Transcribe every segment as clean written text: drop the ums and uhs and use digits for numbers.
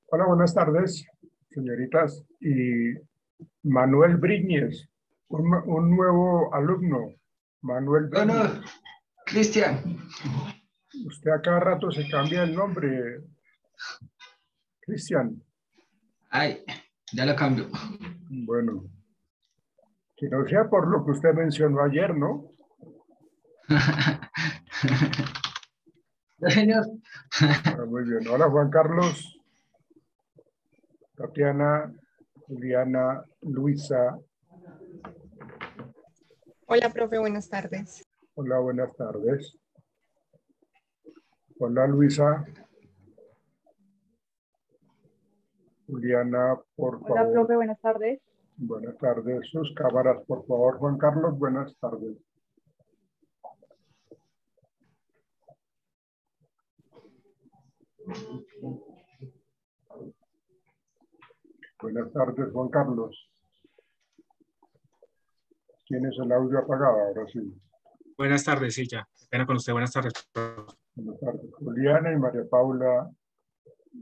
Hola, buenas tardes, señoritas. Y Manuel Briñez, un nuevo alumno. Manuel Briñez. Bueno, Cristian, Usted a cada rato se cambia el nombre, Cristian. ay, ya lo cambio. Bueno, que no sea por lo que usted mencionó ayer, ¿no? ¿Ya, señor? Muy bien. Hola, Juan Carlos, Tatiana, Juliana, Luisa. Hola, profe, buenas tardes. Hola, buenas tardes. Hola, Luisa. Juliana, por favor. Hola, profe, buenas tardes. Buenas tardes. Sus cámaras, por favor. Juan Carlos, buenas tardes. Buenas tardes, Juan Carlos. ¿Tienes el audio apagado? Ahora sí. Buenas tardes, sí, ya. Qué pena con usted. Buenas tardes. Buenas tardes. Juliana y María Paula,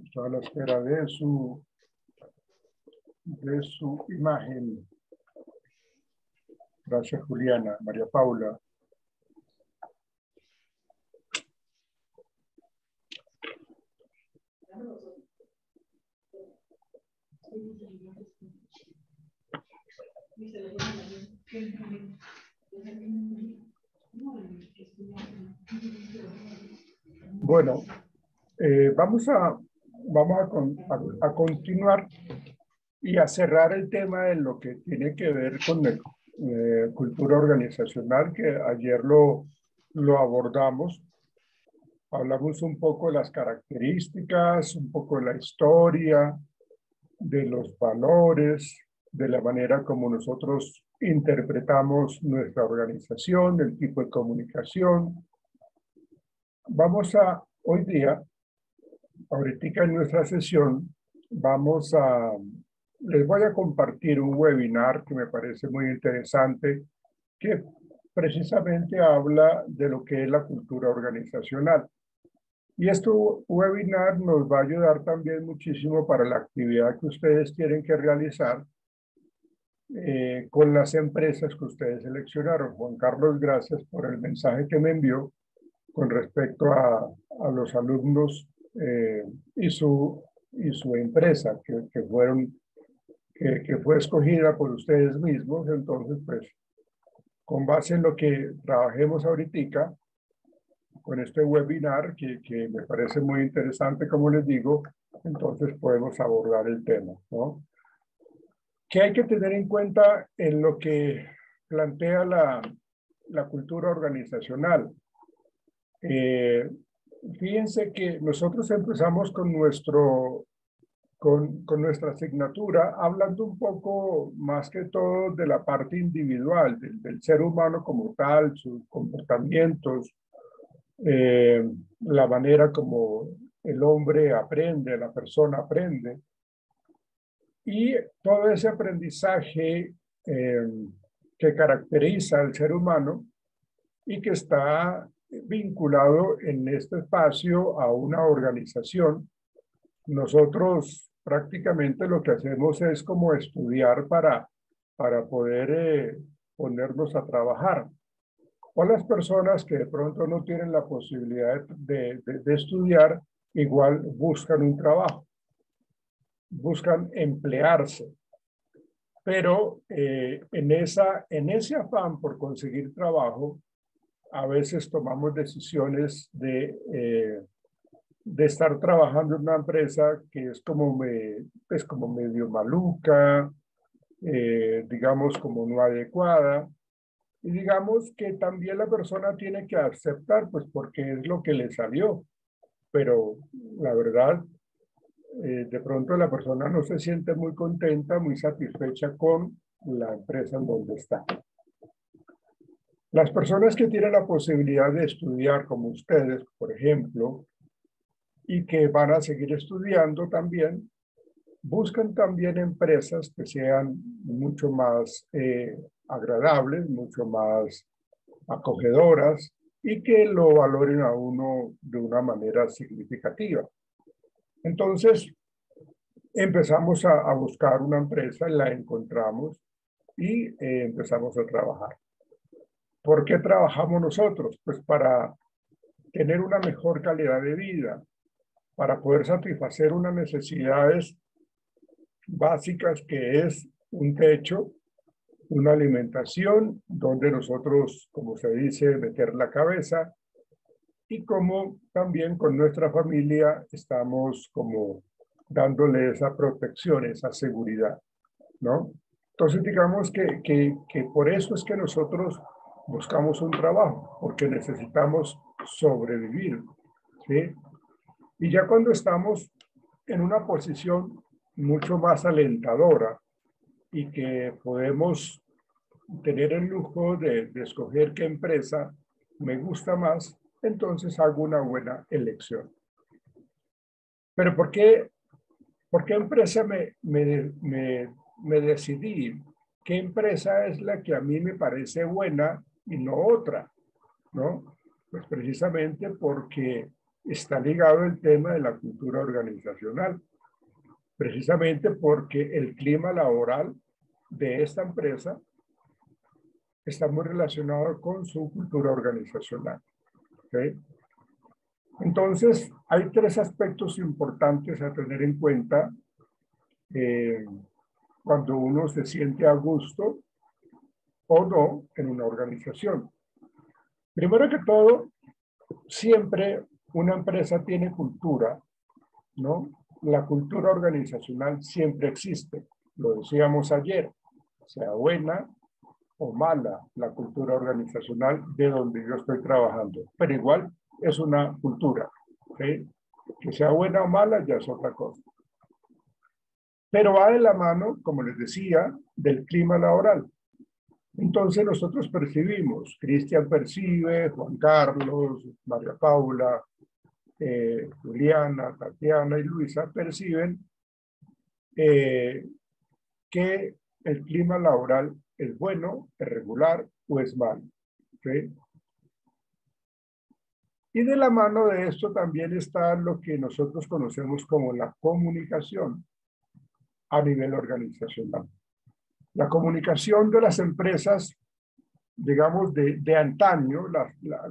estoy a la espera de su imagen. Gracias, Juliana. María Paula. Bueno, vamos a continuar y a cerrar el tema de lo que tiene que ver con cultura organizacional, que ayer lo abordamos. Hablamos un poco de las características, un poco de la historia, de los valores, de la manera como nosotros interpretamos nuestra organización, el tipo de comunicación. Hoy día, ahorita en nuestra sesión, les voy a compartir un webinar que me parece muy interesante, que precisamente habla de lo que es la cultura organizacional. Y este webinar nos va a ayudar también muchísimo para la actividad que ustedes tienen que realizar con las empresas que ustedes seleccionaron. Juan Carlos, gracias por el mensaje que me envió con respecto a los alumnos y su empresa que fue escogida por ustedes mismos. Entonces, pues, con base en lo que trabajemos ahorita, con este webinar, que me parece muy interesante, como les digo, entonces podemos abordar el tema, ¿no? ¿Qué hay que tener en cuenta en lo que plantea la cultura organizacional? Fíjense que nosotros empezamos con nuestra asignatura hablando un poco más que todo de la parte individual, del ser humano como tal, sus comportamientos, la manera como el hombre aprende, la persona aprende. Y todo ese aprendizaje que caracteriza al ser humano y que está vinculado en este espacio a una organización, nosotros prácticamente lo que hacemos es como estudiar para poder ponernos a trabajar. O las personas que de pronto no tienen la posibilidad de estudiar, igual buscan un trabajo, buscan emplearse. Pero en ese afán por conseguir trabajo, a veces tomamos decisiones de estar trabajando en una empresa que es como medio maluca, digamos como no adecuada. Y digamos que también la persona tiene que aceptar, pues porque es lo que le salió. Pero la verdad, de pronto la persona no se siente muy contenta, muy satisfecha con la empresa en donde está. Las personas que tienen la posibilidad de estudiar, como ustedes, por ejemplo, y que van a seguir estudiando también, buscan también empresas que sean mucho más agradables, mucho más acogedoras y que lo valoren a uno de una manera significativa. Entonces, empezamos a buscar una empresa, la encontramos y empezamos a trabajar. ¿Por qué trabajamos nosotros? Pues para tener una mejor calidad de vida, para poder satisfacer unas necesidades básicas que es un techo, una alimentación donde nosotros, como se dice, meter la cabeza, y como también con nuestra familia estamos como dándole esa protección, esa seguridad, ¿no? Entonces digamos que por eso es que nosotros buscamos un trabajo, porque necesitamos sobrevivir, ¿sí? Y ya cuando estamos en una posición mucho más alentadora y que podemos tener el lujo de escoger qué empresa me gusta más, entonces hago una buena elección. Pero ¿por qué empresa me decidí? ¿Qué empresa es la que a mí me parece buena y no otra? ¿No? Pues precisamente porque está ligado el tema de la cultura organizacional. Precisamente porque el clima laboral de esta empresa está muy relacionado con su cultura organizacional. ¿Okay? Entonces, hay tres aspectos importantes a tener en cuenta cuando uno se siente a gusto o no en una organización. Primero que todo, siempre una empresa tiene cultura, ¿no? La cultura organizacional siempre existe. Lo decíamos ayer, sea buena o mala la cultura organizacional de donde yo estoy trabajando, pero igual es una cultura, ¿sí? Que sea buena o mala ya es otra cosa. Pero va de la mano, como les decía, del clima laboral. Entonces nosotros percibimos, Cristian percibe, Juan Carlos, María Paula, Juliana, Tatiana y Luisa perciben que el clima laboral es bueno, es regular o es malo. ¿Sí? Y de la mano de esto también está lo que nosotros conocemos como la comunicación a nivel organizacional. La comunicación de las empresas, digamos, de antaño,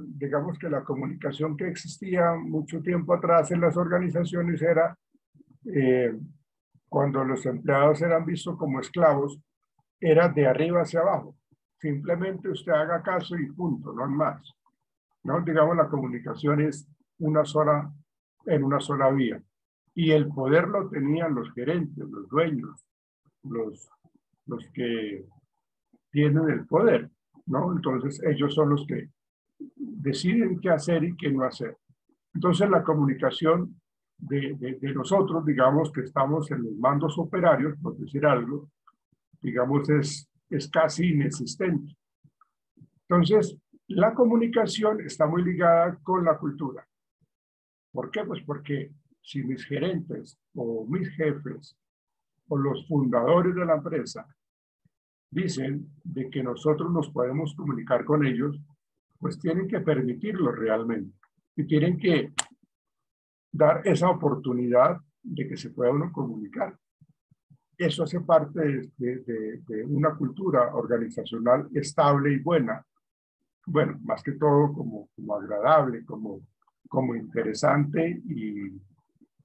digamos que la comunicación que existía mucho tiempo atrás en las organizaciones era cuando los empleados eran vistos como esclavos, era de arriba hacia abajo. Simplemente usted haga caso y punto, no hay más. ¿No? Digamos, la comunicación es en una sola vía. Y el poder lo tenían los gerentes, los dueños, los que tienen el poder, ¿no? Entonces, ellos son los que deciden qué hacer y qué no hacer. Entonces, la comunicación de nosotros, digamos, que estamos en los mandos operarios, por decir algo, digamos, es casi inexistente. Entonces, la comunicación está muy ligada con la cultura. ¿Por qué? Pues porque si mis gerentes o mis jefes o los fundadores de la empresa dicen de que nosotros nos podemos comunicar con ellos, pues tienen que permitirlo realmente y tienen que dar esa oportunidad de que se pueda uno comunicar. Eso hace parte de una cultura organizacional estable y buena. Bueno, más que todo como agradable, como interesante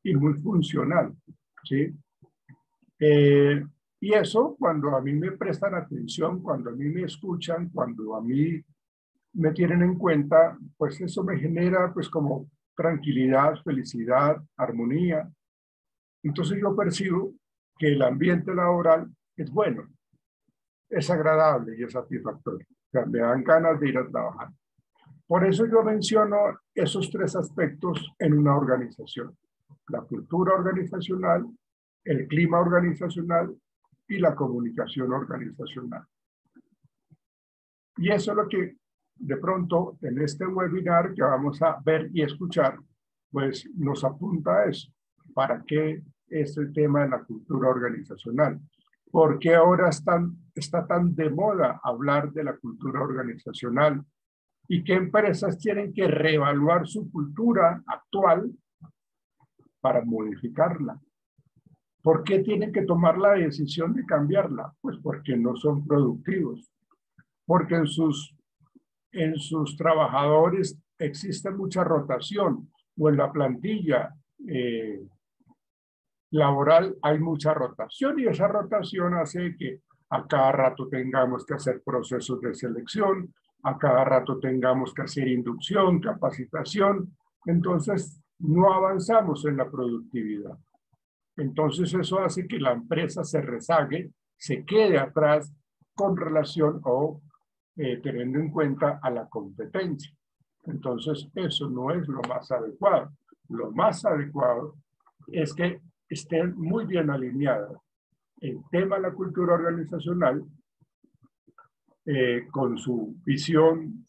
y muy funcional, ¿sí? Y eso, cuando a mí me prestan atención, cuando a mí me escuchan, cuando a mí me tienen en cuenta, pues eso me genera pues como tranquilidad, felicidad, armonía. Entonces yo percibo que el ambiente laboral es bueno, es agradable y es satisfactorio. O sea, me dan ganas de ir a trabajar. Por eso yo menciono esos tres aspectos en una organización: la cultura organizacional, el clima organizacional y la comunicación organizacional. Y eso es lo que de pronto en este webinar que vamos a ver y escuchar, pues nos apunta a eso. ¿Para qué este tema de la cultura organizacional? ¿Por qué ahora está tan de moda hablar de la cultura organizacional? ¿Y qué empresas tienen que reevaluar su cultura actual para modificarla? ¿Por qué tienen que tomar la decisión de cambiarla? Pues porque no son productivos, porque en sus trabajadores existe mucha rotación, o en la plantilla laboral hay mucha rotación, y esa rotación hace que a cada rato tengamos que hacer procesos de selección, a cada rato tengamos que hacer inducción, capacitación, entonces no avanzamos en la productividad. Entonces eso hace que la empresa se rezague, se quede atrás con relación o teniendo en cuenta a la competencia. Entonces eso no es lo más adecuado. Lo más adecuado es que estén muy bien alineadas el tema de la cultura organizacional con su visión,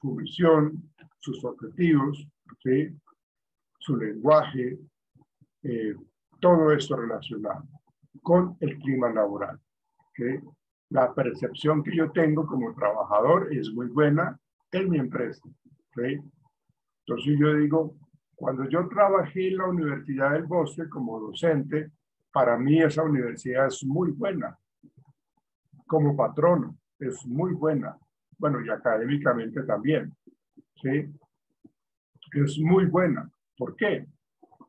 sus objetivos, ¿sí? Su lenguaje, todo esto relacionado con el clima laboral. ¿Sí? La percepción que yo tengo como trabajador es muy buena en mi empresa. ¿Sí? Entonces yo digo, cuando yo trabajé en la Universidad del Bosque como docente, para mí esa universidad es muy buena. Como patrono, es muy buena. Bueno, y académicamente también. ¿Sí? Es muy buena. ¿Por qué?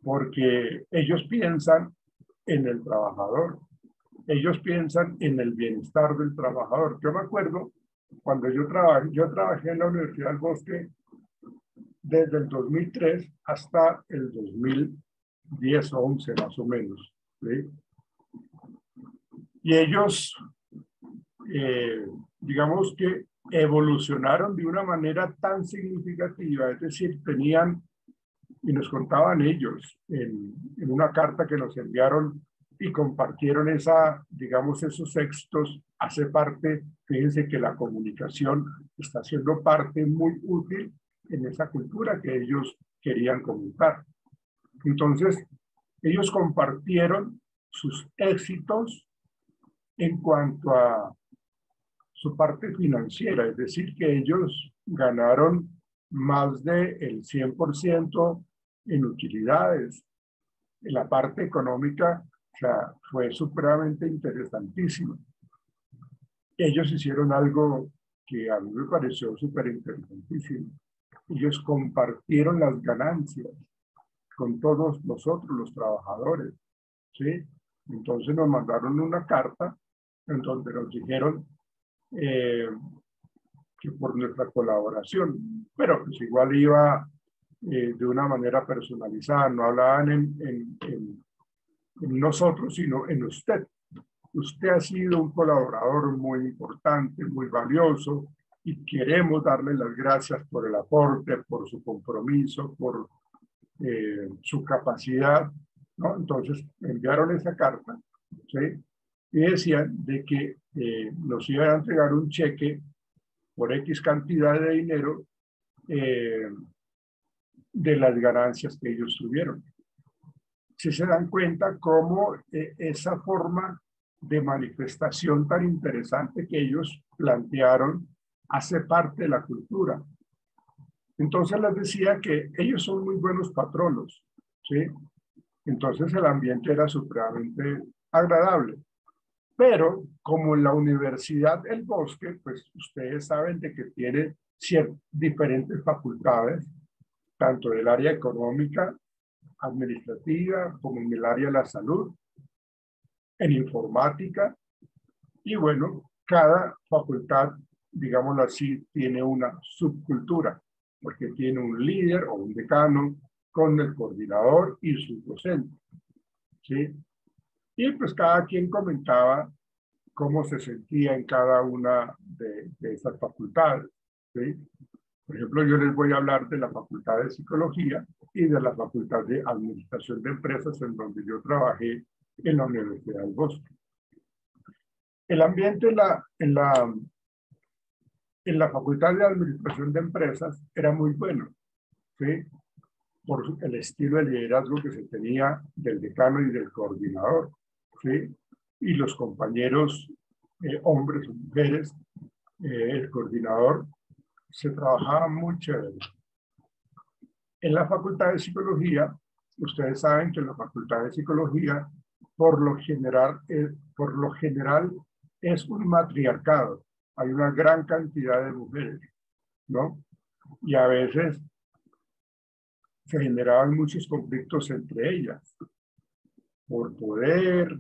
Porque ellos piensan en el trabajador. Ellos piensan en el bienestar del trabajador. Yo me acuerdo cuando yo trabajé en la Universidad del Bosque desde el 2003 hasta el 2010 o 11 más o menos. ¿Sí? Y ellos, digamos que evolucionaron de una manera tan significativa, es decir, tenían, y nos contaban ellos en una carta que nos enviaron y compartieron digamos, esos textos, hace parte, fíjense que la comunicación está siendo parte muy útil en esa cultura que ellos querían comentar. Entonces, ellos compartieron sus éxitos en cuanto a su parte financiera, es decir, que ellos ganaron más del 100% en utilidades. En la parte económica, o sea, fue supremamente interesantísimo. Ellos hicieron algo que a mí me pareció súper interesantísimo. Ellos compartieron las ganancias con todos nosotros, los trabajadores, ¿sí? Entonces nos mandaron una carta en donde nos dijeron que por nuestra colaboración, pero pues igual iba de una manera personalizada, no hablaban en nosotros, sino en usted. Usted ha sido un colaborador muy importante, muy valioso, y queremos darle las gracias por el aporte, por su compromiso, por su capacidad, ¿no? Entonces enviaron esa carta, ¿sí? Y decían de que nos iban a entregar un cheque por X cantidad de dinero de las ganancias que ellos tuvieron. Si se dan cuenta cómo esa forma de manifestación tan interesante que ellos plantearon hace parte de la cultura. Entonces les decía que ellos son muy buenos patronos, ¿sí? Entonces el ambiente era supremamente agradable. Pero como en la Universidad del Bosque, pues ustedes saben de que tiene diferentes facultades, tanto del área económica, administrativa, como en el área de la salud, en informática, y bueno, cada facultad, digámoslo así, tiene una subcultura, porque tiene un líder o un decano con el coordinador y sus docentes, ¿sí? Y pues cada quien comentaba cómo se sentía en cada una de esas facultades, ¿sí? Por ejemplo, yo les voy a hablar de la Facultad de Psicología y de la Facultad de Administración de Empresas, en donde yo trabajé en la Universidad del Bosque. El ambiente en la Facultad de Administración de Empresas era muy bueno, ¿sí? Por el estilo de liderazgo que se tenía del decano y del coordinador, ¿sí? Y los compañeros, hombres o mujeres, el coordinador, se trabajaba muy chévere. En la Facultad de Psicología, ustedes saben que en la Facultad de Psicología, por lo general es un matriarcado. Hay una gran cantidad de mujeres, ¿no? Y a veces se generaban muchos conflictos entre ellas, por poder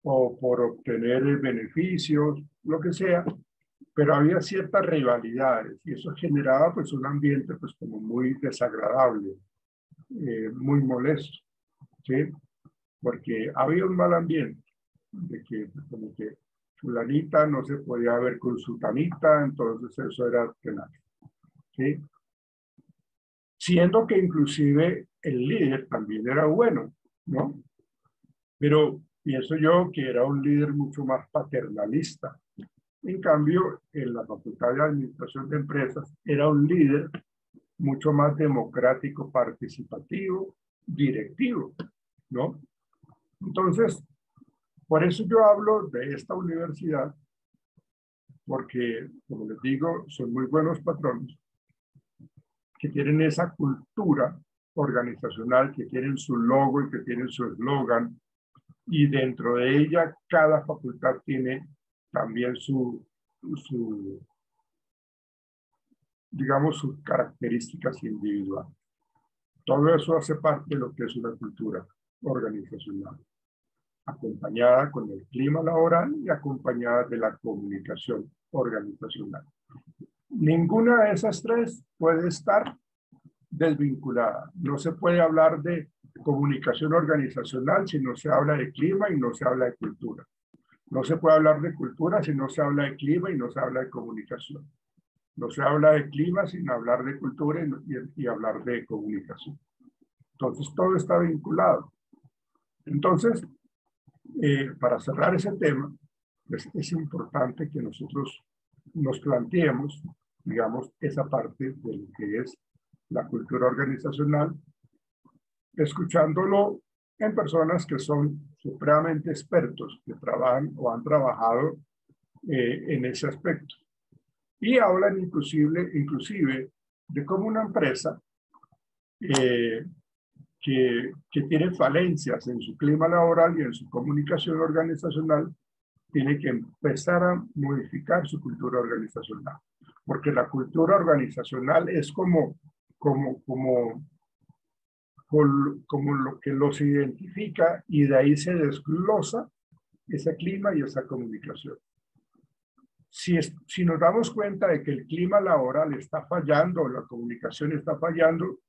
o por obtener beneficios, lo que sea, pero había ciertas rivalidades y eso generaba pues un ambiente pues como muy desagradable, muy molesto, ¿sí? Porque había un mal ambiente, de que pues, como que fulanita no se podía ver con sutanita, entonces eso era penal, ¿sí? Siendo que inclusive el líder también era bueno, ¿no? Pero pienso yo que era un líder mucho más paternalista. En cambio, en la Facultad de Administración de Empresas era un líder mucho más democrático, participativo, directivo, ¿no? Entonces, por eso yo hablo de esta universidad, porque, como les digo, son muy buenos patronos que tienen esa cultura organizacional, que tienen su logo y que tienen su eslogan, y dentro de ella cada facultad tiene también digamos, sus características individuales. Todo eso hace parte de lo que es una cultura organizacional, acompañada con el clima laboral y acompañada de la comunicación organizacional. Ninguna de esas tres puede estar desvinculada. No se puede hablar de comunicación organizacional si no se habla de clima y no se habla de cultura. No se puede hablar de cultura si no se habla de clima y no se habla de comunicación. No se habla de clima sin hablar de cultura y hablar de comunicación. Entonces, todo está vinculado. Entonces, para cerrar ese tema, pues, es importante que nosotros nos planteemos, digamos, esa parte de lo que es la cultura organizacional, escuchándolo en personas que son supremamente expertos, que trabajan o han trabajado en ese aspecto. Y hablan inclusive de cómo una empresa que tiene falencias en su clima laboral y en su comunicación organizacional, tiene que empezar a modificar su cultura organizacional. Porque la cultura organizacional es como lo que los identifica y de ahí se desglosa ese clima y esa comunicación. Si nos damos cuenta de que el clima laboral está fallando, la comunicación está fallando,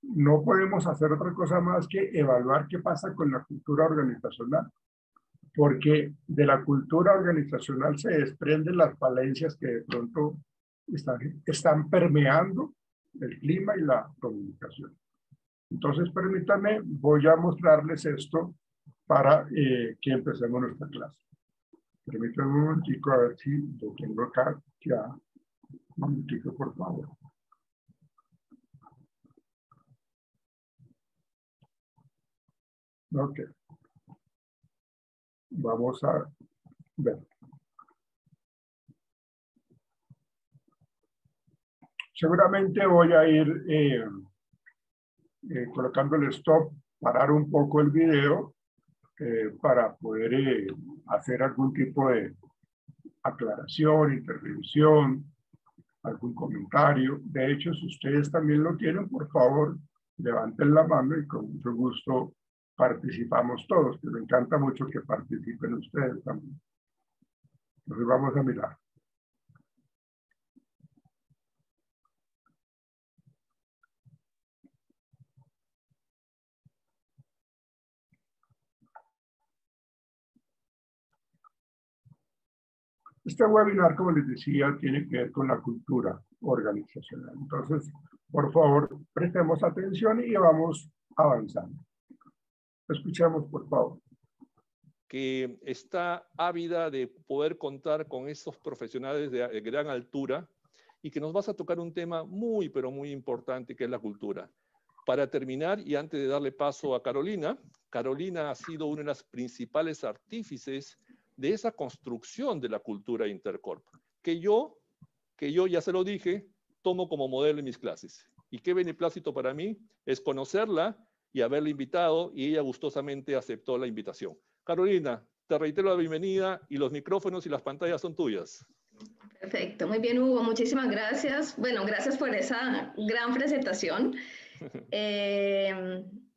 no podemos hacer otra cosa más que evaluar qué pasa con la cultura organizacional, porque de la cultura organizacional se desprenden las falencias que de pronto están permeando el clima y la comunicación. Entonces, permítanme, voy a mostrarles esto para que empecemos nuestra clase. Permítanme un momentico a ver si lo tengo acá ya. Un momentico, por favor. Ok. Vamos a ver. Seguramente voy a ir colocando el stop, parar un poco el video para poder hacer algún tipo de aclaración, intervención, algún comentario. De hecho, si ustedes también lo tienen, por favor, levanten la mano y con mucho gusto participamos todos, que me encanta mucho que participen ustedes también. Entonces vamos a mirar. Este webinar, como les decía, tiene que ver con la cultura organizacional. Entonces, por favor, prestemos atención y vamos avanzando. Escuchemos, por favor. Que está ávida de poder contar con estos profesionales de gran altura y que nos vas a tocar un tema muy, pero muy importante, que es la cultura. Para terminar, y antes de darle paso a Carolina, Carolina ha sido una de las principales artífices de esa construcción de la cultura Intercorp, que yo ya se lo dije, tomo como modelo en mis clases. Y qué beneplácito para mí es conocerla y haberla invitado, y ella gustosamente aceptó la invitación. Carolina, te reitero la bienvenida y los micrófonos y las pantallas son tuyas. Perfecto, muy bien, Hugo, muchísimas gracias. Bueno, gracias por esa gran presentación.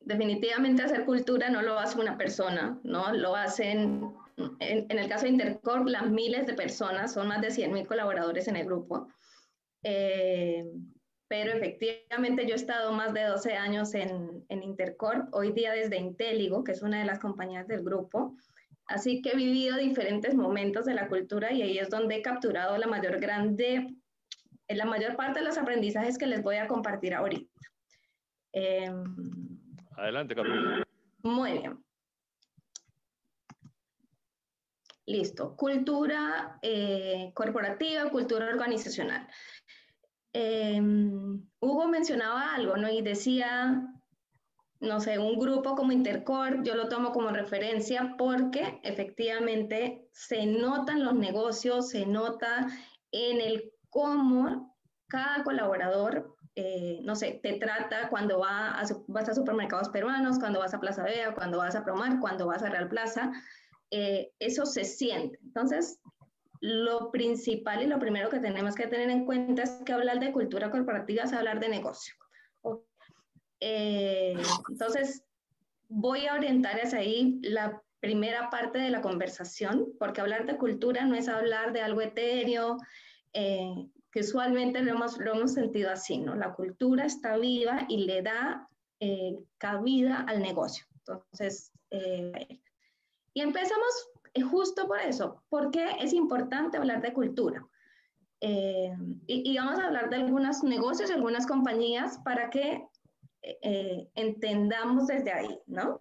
Definitivamente hacer cultura no lo hace una persona, ¿no? Lo hacen, en el caso de Intercorp, las miles de personas, son más de 100.000 colaboradores en el grupo. Pero efectivamente yo he estado más de 12 años en Intercorp, hoy día desde Intelligo, que es una de las compañías del grupo. Así que he vivido diferentes momentos de la cultura y ahí es donde he capturado la mayor parte de los aprendizajes que les voy a compartir ahorita. Adelante, Carolina. Muy bien. Listo. Cultura corporativa, cultura organizacional. Hugo mencionaba algo, ¿no? Y decía, no sé, un grupo como Intercorp, yo lo tomo como referencia porque efectivamente se notan los negocios, se nota en el cómo cada colaborador, no sé, te trata cuando vas a supermercados peruanos, cuando vas a Plaza Vea, cuando vas a Promar, cuando vas a Real Plaza, eso se siente. Entonces, lo principal y lo primero que tenemos que tener en cuenta es que hablar de cultura corporativa es hablar de negocio. Entonces, voy a orientar hacia ahí la primera parte de la conversación, porque hablar de cultura no es hablar de algo etéreo, que usualmente lo hemos sentido así, ¿no? La cultura está viva y le da cabida al negocio. Entonces, y empezamos justo por eso, porque es importante hablar de cultura. Y vamos a hablar de algunos negocios, algunas compañías, para que entendamos desde ahí, ¿no?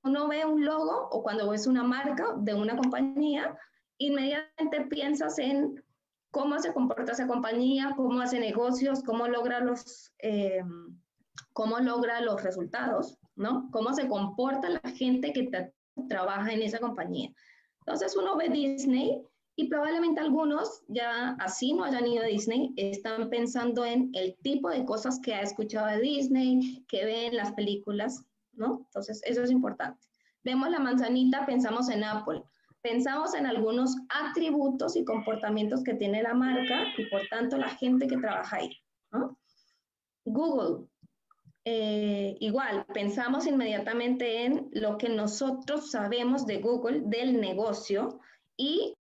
Uno ve un logo o cuando ves una marca de una compañía, inmediatamente piensas en cómo se comporta esa compañía, cómo hace negocios, cómo logra los resultados, ¿no? Cómo se comporta la gente que trabaja en esa compañía. Entonces uno ve Disney y probablemente algunos ya así no hayan ido a Disney, están pensando en el tipo de cosas que ha escuchado de Disney, que ve en las películas, ¿no? Entonces eso es importante. Vemos la manzanita, pensamos en Apple, pensamos en algunos atributos y comportamientos que tiene la marca y por tanto la gente que trabaja ahí, ¿no? Google. Igual, pensamos inmediatamente en lo que nosotros sabemos de Google, del negocio, y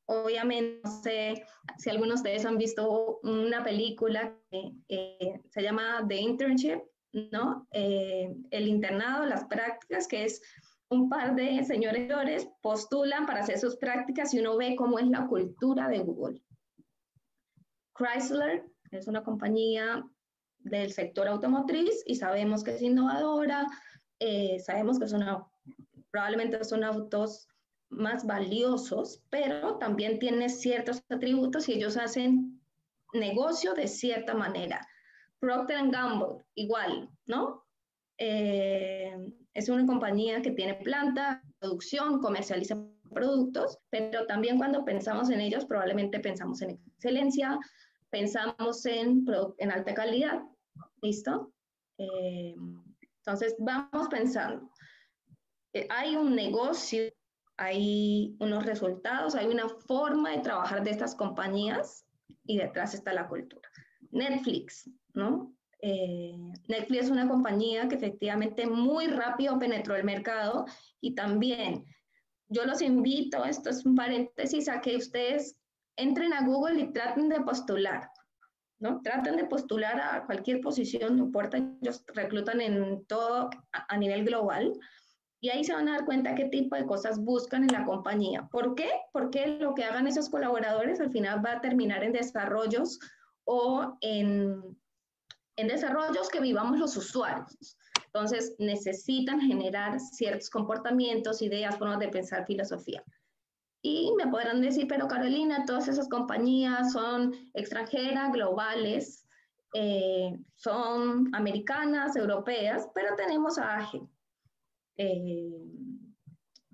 obviamente, no sé si algunos de ustedes han visto una película que se llama The Internship, ¿no? El internado, las prácticas, que es un par de señores postulan para hacer sus prácticas y uno ve cómo es la cultura de Google. Chrysler es una compañía del sector automotriz y sabemos que es innovadora, sabemos que probablemente son autos más valiosos, pero también tiene ciertos atributos y ellos hacen negocio de cierta manera. Procter & Gamble, igual, ¿no? Es una compañía que tiene planta, producción, comercializa productos, pero también cuando pensamos en ellos probablemente pensamos en excelencia, pensamos en alta calidad. ¿Listo? Entonces, vamos pensando. Hay un negocio, hay unos resultados, hay una forma de trabajar de estas compañías y detrás está la cultura. Netflix, ¿no? Netflix es una compañía que efectivamente muy rápido penetró el mercado y también yo los invito, esto es un paréntesis, a que ustedes entren a Google y traten de postular, ¿no? Traten de postular a cualquier posición, no importa, ellos reclutan en todo a nivel global y ahí se van a dar cuenta qué tipo de cosas buscan en la compañía. ¿Por qué? Porque lo que hagan esos colaboradores al final va a terminar en desarrollos o en desarrollos que vivamos los usuarios. Entonces necesitan generar ciertos comportamientos, ideas, formas de pensar, filosofía. Y me podrán decir, pero Carolina, todas esas compañías son extranjeras, globales, son americanas, europeas, pero tenemos a AGE,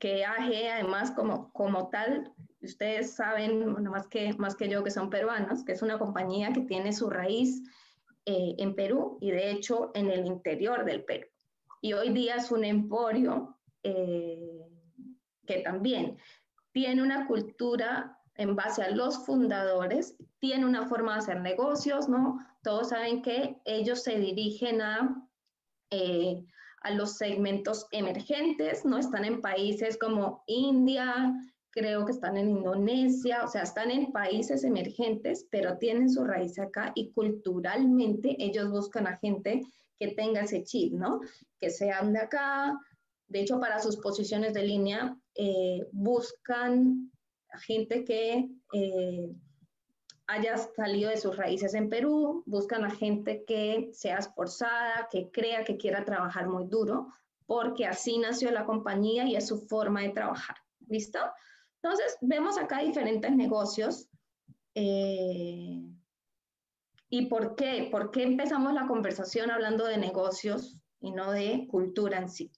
que AGE además como tal, ustedes saben, bueno, más que yo, que son peruanos, que es una compañía que tiene su raíz en Perú y de hecho en el interior del Perú. y hoy día es un emporio que también tiene una cultura en base a los fundadores, tiene una forma de hacer negocios, ¿no? Todos saben que ellos se dirigen a los segmentos emergentes, ¿no? Están en países como India, creo que están en Indonesia, o sea, están en países emergentes, pero tienen su raíz acá y culturalmente ellos buscan a gente que tenga ese chip, ¿no? Que sean de acá. De hecho, para sus posiciones de línea, buscan a gente que haya salido de sus raíces en Perú, buscan a gente que sea esforzada, que crea que quiera trabajar muy duro, porque así nació la compañía y es su forma de trabajar. ¿Listo? Entonces, vemos acá diferentes negocios. ¿Y por qué? ¿Por qué empezamos la conversación hablando de negocios y no de cultura en sí?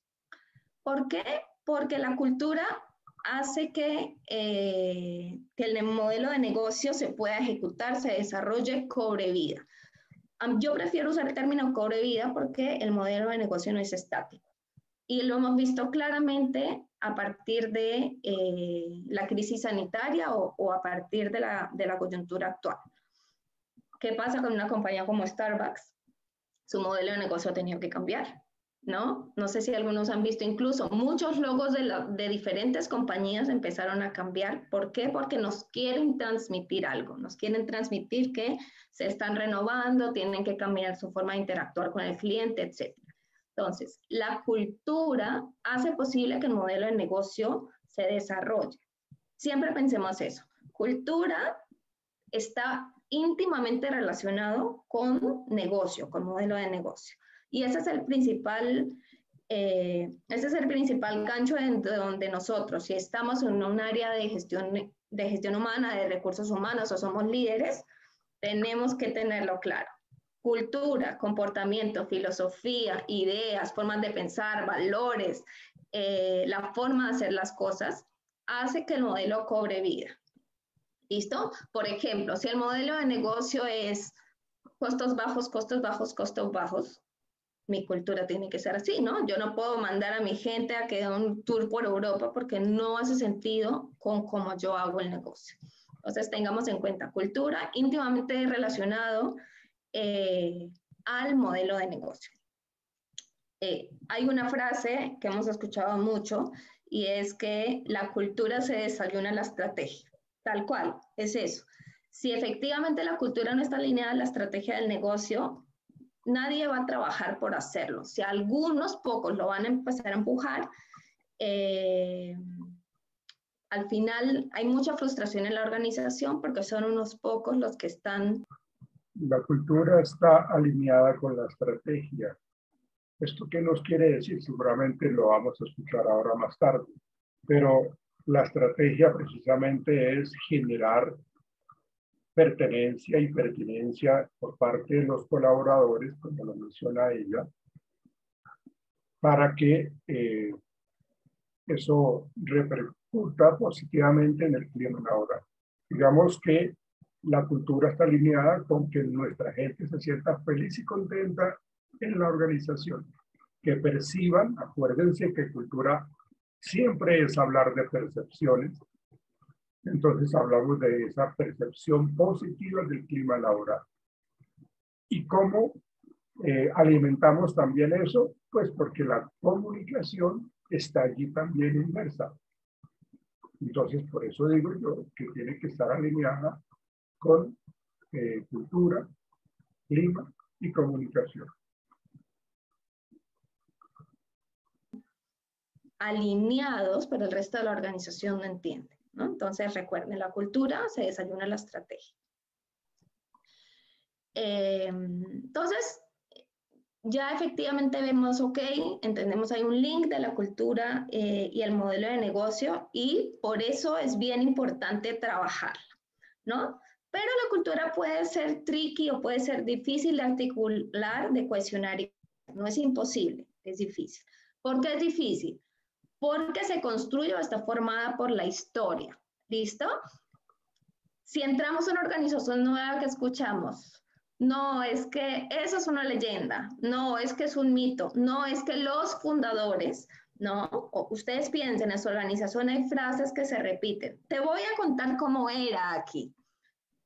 ¿Por qué? Porque la cultura hace que el modelo de negocio se pueda ejecutar, se desarrolle, cobre vida. Yo prefiero usar el término cobre vida porque el modelo de negocio no es estático. Y lo hemos visto claramente a partir de la crisis sanitaria o a partir de la coyuntura actual. ¿Qué pasa con una compañía como Starbucks? Su modelo de negocio ha tenido que cambiar, ¿no? No sé si algunos han visto, incluso muchos logos de diferentes compañías empezaron a cambiar. ¿Por qué? Porque nos quieren transmitir algo, nos quieren transmitir que se están renovando, tienen que cambiar su forma de interactuar con el cliente, etc. Entonces, la cultura hace posible que el modelo de negocio se desarrolle. Siempre pensemos eso. Cultura está íntimamente relacionado con negocio, con modelo de negocio. Y ese es el principal gancho de donde nosotros, si estamos en un área de gestión humana, de recursos humanos o somos líderes, tenemos que tenerlo claro. Cultura, comportamiento, filosofía, ideas, formas de pensar, valores, la forma de hacer las cosas, hace que el modelo cobre vida. ¿Listo? Por ejemplo, si el modelo de negocio es costos bajos, costos bajos, costos bajos, mi cultura tiene que ser así, ¿no? Yo no puedo mandar a mi gente a que dé un tour por Europa porque no hace sentido con cómo yo hago el negocio. Entonces, tengamos en cuenta cultura íntimamente relacionado al modelo de negocio. Hay una frase que hemos escuchado mucho y es que la cultura se desayuna en la estrategia. Tal cual, es eso. Si efectivamente la cultura no está alineada a la estrategia del negocio, nadie va a trabajar por hacerlo. Si algunos pocos lo van a empezar a empujar, al final hay mucha frustración en la organización porque son unos pocos los que están. La cultura está alineada con la estrategia. ¿Esto qué nos quiere decir? Seguramente lo vamos a escuchar ahora más tarde, pero la estrategia precisamente es generar pertenencia y pertinencia por parte de los colaboradores, como lo menciona ella, para que eso repercuta positivamente en el clima laboral. Digamos que la cultura está alineada con que nuestra gente se sienta feliz y contenta en la organización, que perciban, acuérdense que cultura siempre es hablar de percepciones, entonces hablamos de esa percepción positiva del clima laboral. ¿Y cómo alimentamos también eso? Pues porque la comunicación está allí también inmersa. Entonces, por eso digo yo que tiene que estar alineada con cultura, clima y comunicación. Alineados, pero el resto de la organización no entiende, ¿no? Entonces, recuerden, la cultura se desayuna la estrategia. Entonces, ya efectivamente vemos, ok, entendemos hay un link de la cultura y el modelo de negocio y por eso es bien importante trabajarla, ¿no? Pero la cultura puede ser tricky o puede ser difícil de articular, de cohesionar. No es imposible, es difícil. ¿Por qué es difícil? Porque se construye o está formada por la historia. ¿Listo? Si entramos en una organización nueva que escuchamos, no, es que eso es una leyenda, no, es que es un mito, no, es que los fundadores, no, o ustedes piensen, en su organización hay frases que se repiten. Te voy a contar cómo era aquí.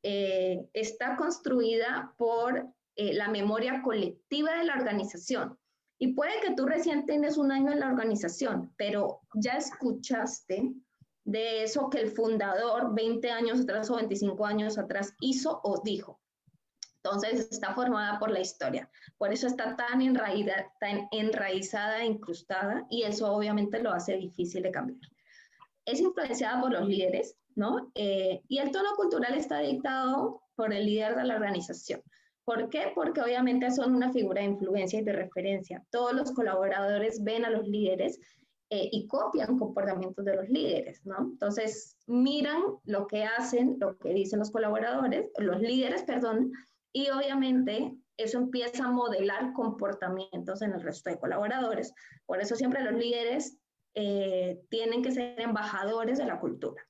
Está construida por la memoria colectiva de la organización. Y puede que tú recién tienes un año en la organización, pero ya escuchaste de eso que el fundador 20 años atrás o 25 años atrás hizo o dijo. Entonces está formada por la historia. Por eso está tan enraizada, incrustada, y eso obviamente lo hace difícil de cambiar. Es influenciada por los líderes, ¿no? Y el tono cultural está dictado por el líder de la organización. ¿Por qué? Porque obviamente son una figura de influencia y de referencia. Todos los colaboradores ven a los líderes y copian comportamientos de los líderes, ¿no? Entonces, miran lo que hacen, lo que dicen los colaboradores, los líderes, perdón, y obviamente eso empieza a modelar comportamientos en el resto de colaboradores. Por eso siempre los líderes tienen que ser embajadores de la cultura.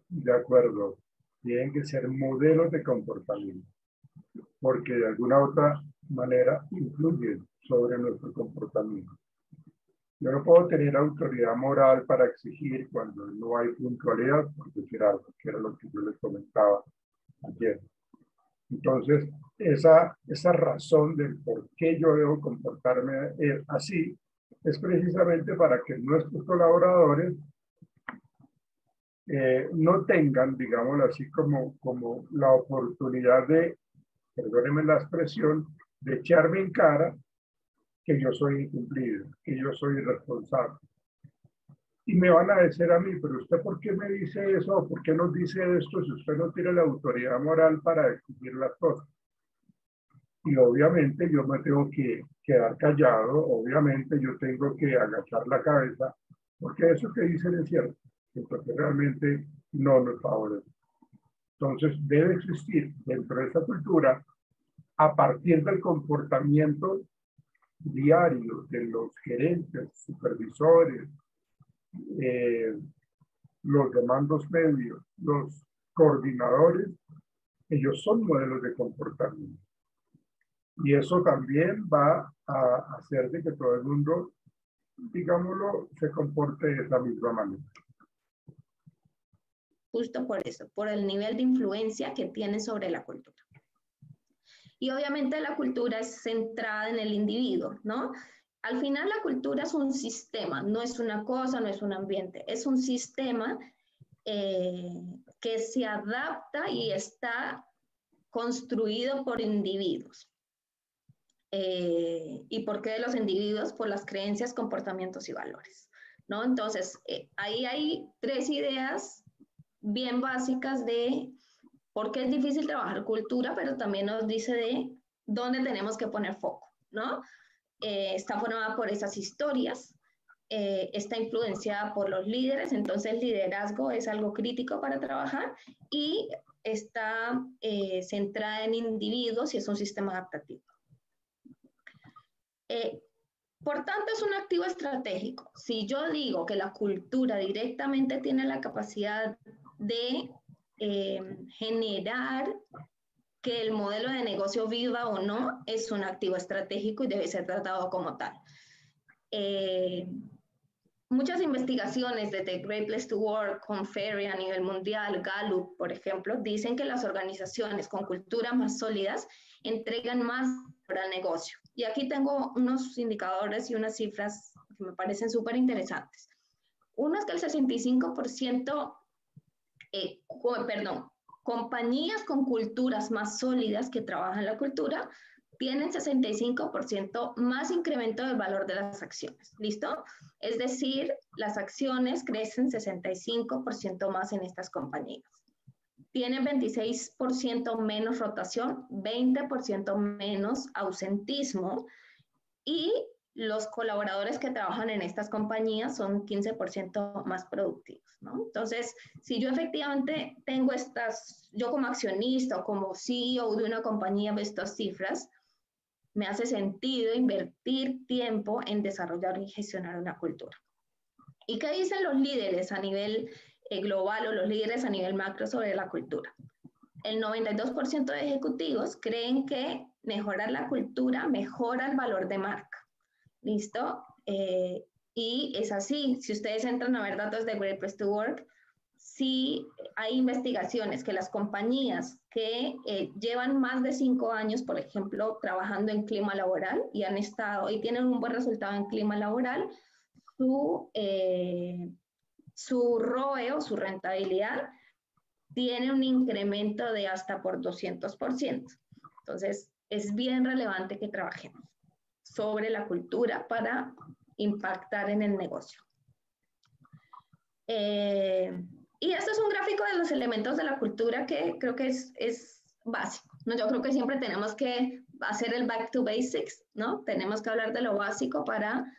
De acuerdo, tienen que ser modelos de comportamiento, porque de alguna otra manera influyen sobre nuestro comportamiento. Yo no puedo tener autoridad moral para exigir cuando no hay puntualidad, por decir algo, que era lo que yo les comentaba ayer. Entonces, esa razón del por qué yo debo comportarme así es precisamente para que nuestros colaboradores no tengan, digámoslo así, como la oportunidad de, perdónenme la expresión, de echarme en cara que yo soy incumplido, que yo soy irresponsable. Y me van a decir a mí, pero ¿usted por qué me dice eso? ¿Por qué nos dice esto si usted no tiene la autoridad moral para exigir las cosas? Y obviamente yo me tengo que quedar callado, obviamente yo tengo que agachar la cabeza, porque eso que dicen es cierto, porque realmente no nos favorece. Entonces debe existir dentro de esa cultura, a partir del comportamiento diario de los gerentes, supervisores, los demandos medios, los coordinadores, ellos son modelos de comportamiento. Y eso también va a hacer de que todo el mundo, digámoslo, se comporte de esa misma manera. Justo por eso, por el nivel de influencia que tiene sobre la cultura. Y obviamente la cultura es centrada en el individuo, ¿no? Al final la cultura es un sistema, no es una cosa, no es un ambiente, es un sistema que se adapta y está construido por individuos. ¿Y por qué de los individuos? Por las creencias, comportamientos y valores, ¿no? Entonces, ahí hay tres ideas bien básicas de por qué es difícil trabajar cultura, pero también nos dice de dónde tenemos que poner foco, ¿no? Está formada por esas historias, está influenciada por los líderes, entonces el liderazgo es algo crítico para trabajar y está centrada en individuos y es un sistema adaptativo. Por tanto, es un activo estratégico. Si yo digo que la cultura directamente tiene la capacidad de generar que el modelo de negocio viva o no, es un activo estratégico y debe ser tratado como tal. Muchas investigaciones de The Great Place to Work, Conferry a nivel mundial, Gallup, por ejemplo, dicen que las organizaciones con culturas más sólidas entregan más al negocio. Y aquí tengo unos indicadores y unas cifras que me parecen súper interesantes. Uno es que el 65%, compañías con culturas más sólidas que trabajan la cultura tienen 65% más incremento del valor de las acciones. ¿Listo? Es decir, las acciones crecen 65% más en estas compañías. Tienen 26% menos rotación, 20% menos ausentismo y los colaboradores que trabajan en estas compañías son 15% más productivos, ¿no? Entonces, si yo efectivamente tengo yo como accionista o como CEO de una compañía veo estas cifras, me hace sentido invertir tiempo en desarrollar y gestionar una cultura. ¿Y qué dicen los líderes a nivel global o los líderes a nivel macro sobre la cultura? el 92% de ejecutivos creen que mejorar la cultura mejora el valor de marca. ¿Listo? Y es así. Si ustedes entran a ver datos de Great Place to Work, sí hay investigaciones que las compañías que llevan más de 5 años, por ejemplo, trabajando en clima laboral y han estado y tienen un buen resultado en clima laboral, su ROE o su rentabilidad tiene un incremento de hasta por 200%. Entonces, es bien relevante que trabajemos sobre la cultura para impactar en el negocio. Y este es un gráfico de los elementos de la cultura que creo que es básico, ¿no? Yo creo que siempre tenemos que hacer el back to basics, ¿no? Tenemos que hablar de lo básico para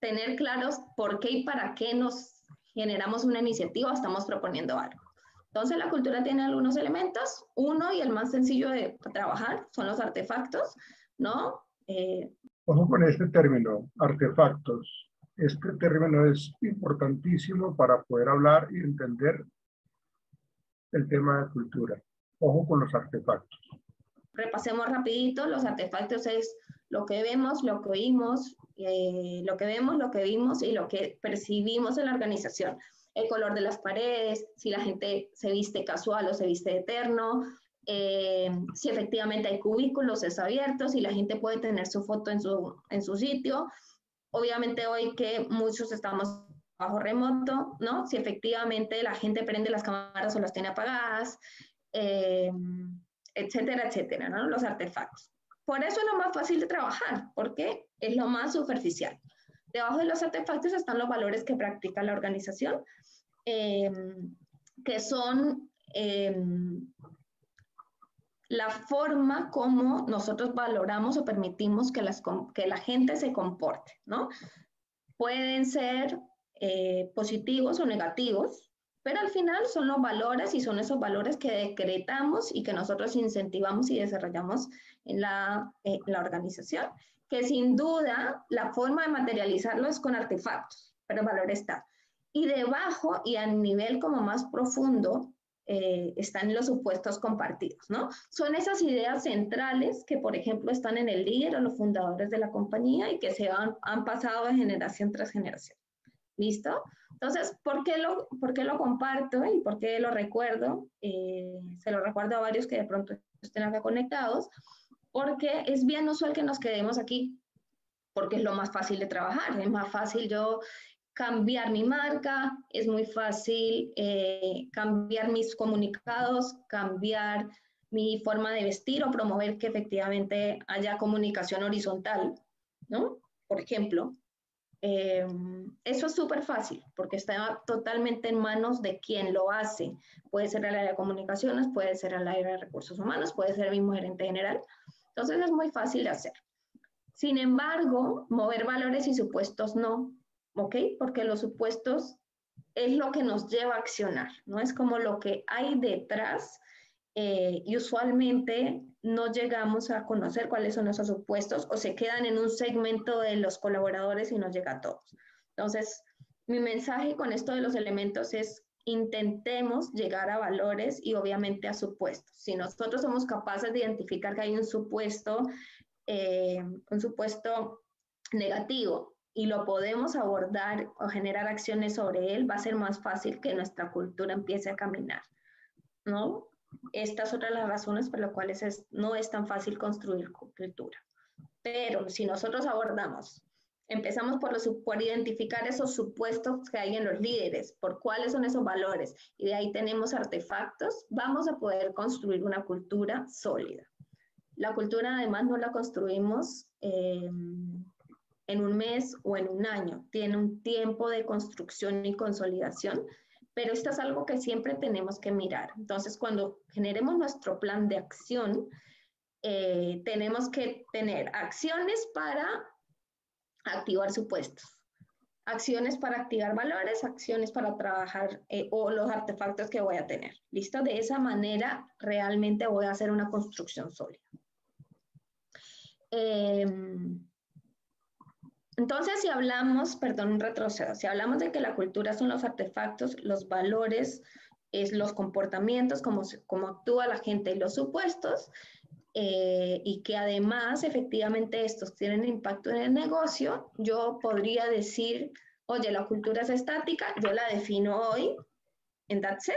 tener claros por qué y para qué nos generamos una iniciativa, estamos proponiendo algo. Entonces, la cultura tiene algunos elementos. Uno, y el más sencillo de trabajar, son los artefactos, ¿no? Ojo con este término, artefactos. Este término es importantísimo para poder hablar y entender el tema de cultura. Ojo con los artefactos. Repasemos rapidito. Los artefactos es lo que vemos, lo que oímos, lo que vemos, lo que vimos y lo que percibimos en la organización. El color de las paredes, si la gente se viste casual o se viste de terno, si efectivamente hay cubículos, es abierto, si la gente puede tener su foto en su sitio. Obviamente hoy que muchos estamos bajo remoto, ¿no? Si efectivamente la gente prende las cámaras o las tiene apagadas, etcétera, etcétera, ¿no? Los artefactos. Por eso es lo más fácil de trabajar, porque es lo más superficial. Debajo de los artefactos están los valores que practica la organización, que son la forma como nosotros valoramos o permitimos que la gente se comporte, ¿no? Pueden ser positivos o negativos, pero al final son los valores y son esos valores que decretamos y que nosotros incentivamos y desarrollamos en la organización, que sin duda la forma de materializarlo es con artefactos, pero el valor está. Y debajo y a nivel como más profundo están los supuestos compartidos, ¿no? Son esas ideas centrales que, por ejemplo, están en el líder o los fundadores de la compañía y que han pasado de generación tras generación. ¿Listo? Entonces, ¿por qué lo comparto y por qué lo recuerdo? Se lo recuerdo a varios que de pronto estén acá conectados, porque es bien usual que nos quedemos aquí, porque es lo más fácil de trabajar. Es más fácil yo cambiar mi marca, es muy fácil cambiar mis comunicados, cambiar mi forma de vestir o promover que efectivamente haya comunicación horizontal, ¿no? Por ejemplo, eso es súper fácil porque está totalmente en manos de quien lo hace. Puede ser el área de comunicaciones, puede ser el área de recursos humanos, puede ser el mismo gerente general. Entonces es muy fácil de hacer. Sin embargo, mover valores y supuestos no, ¿ok? Porque los supuestos es lo que nos lleva a accionar, ¿no? Es como lo que hay detrás y usualmente no llegamos a conocer cuáles son esos supuestos o se quedan en un segmento de los colaboradores y no llega a todos. Entonces, mi mensaje con esto de los elementos es intentemos llegar a valores y obviamente a supuestos. Si nosotros somos capaces de identificar que hay un supuesto negativo y lo podemos abordar o generar acciones sobre él, va a ser más fácil que nuestra cultura empiece a caminar, ¿no? Esta es otra de las razones por las cuales no es tan fácil construir cultura. Pero si nosotros empezamos por identificar esos supuestos que hay en los líderes, por cuáles son esos valores, y de ahí tenemos artefactos, vamos a poder construir una cultura sólida. La cultura además no la construimos en un mes o en un año, tiene un tiempo de construcción y consolidación, pero esto es algo que siempre tenemos que mirar. Entonces, cuando generemos nuestro plan de acción, tenemos que tener acciones para activar supuestos, acciones para activar valores, acciones para trabajar o los artefactos que voy a tener. ¿Listo? De esa manera realmente voy a hacer una construcción sólida. Entonces, si hablamos, perdón, un retrocedo, si hablamos de que la cultura son los artefactos, los valores es los comportamientos, cómo actúa la gente y los supuestos, y que además efectivamente estos tienen impacto en el negocio, yo podría decir, oye, la cultura es estática, yo la defino hoy en That's It,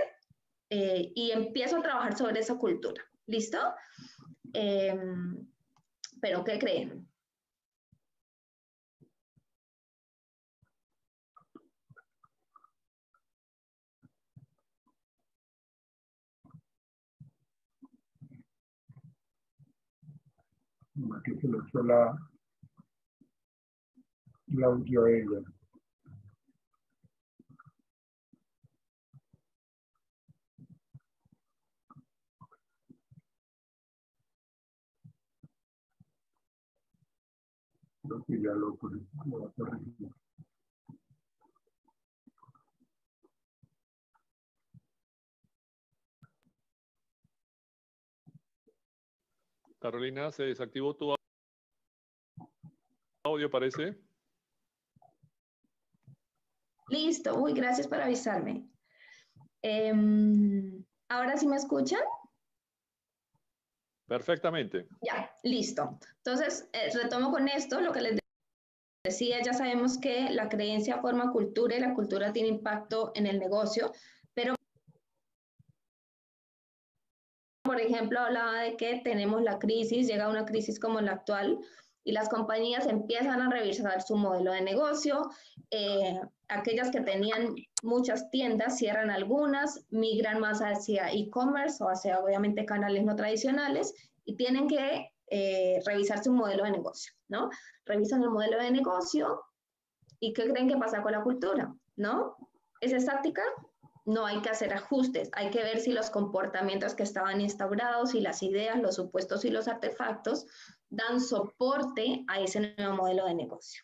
y empiezo a trabajar sobre esa cultura. ¿Listo? ¿Pero qué creen? Aquí se le echó la audio a ella. Creo que ya lo va a corregir. Carolina, se desactivó tu audio, parece. Listo. Uy, gracias por avisarme. ¿Ahora sí me escuchan? Perfectamente. Ya, listo. Entonces, retomo con esto lo que les decía. Ya sabemos que la creencia forma cultura y la cultura tiene impacto en el negocio, pero por ejemplo, hablaba de que tenemos la crisis, llega una crisis como la actual, y las compañías empiezan a revisar su modelo de negocio. Aquellas que tenían muchas tiendas cierran algunas, migran más hacia e-commerce o hacia obviamente canales no tradicionales, y tienen que revisar su modelo de negocio, ¿no? Revisan el modelo de negocio y ¿qué creen que pasa con la cultura? ¿No? ¿Es estática? No, hay que hacer ajustes, hay que ver si los comportamientos que estaban instaurados y las ideas, los supuestos y los artefactos dan soporte a ese nuevo modelo de negocio.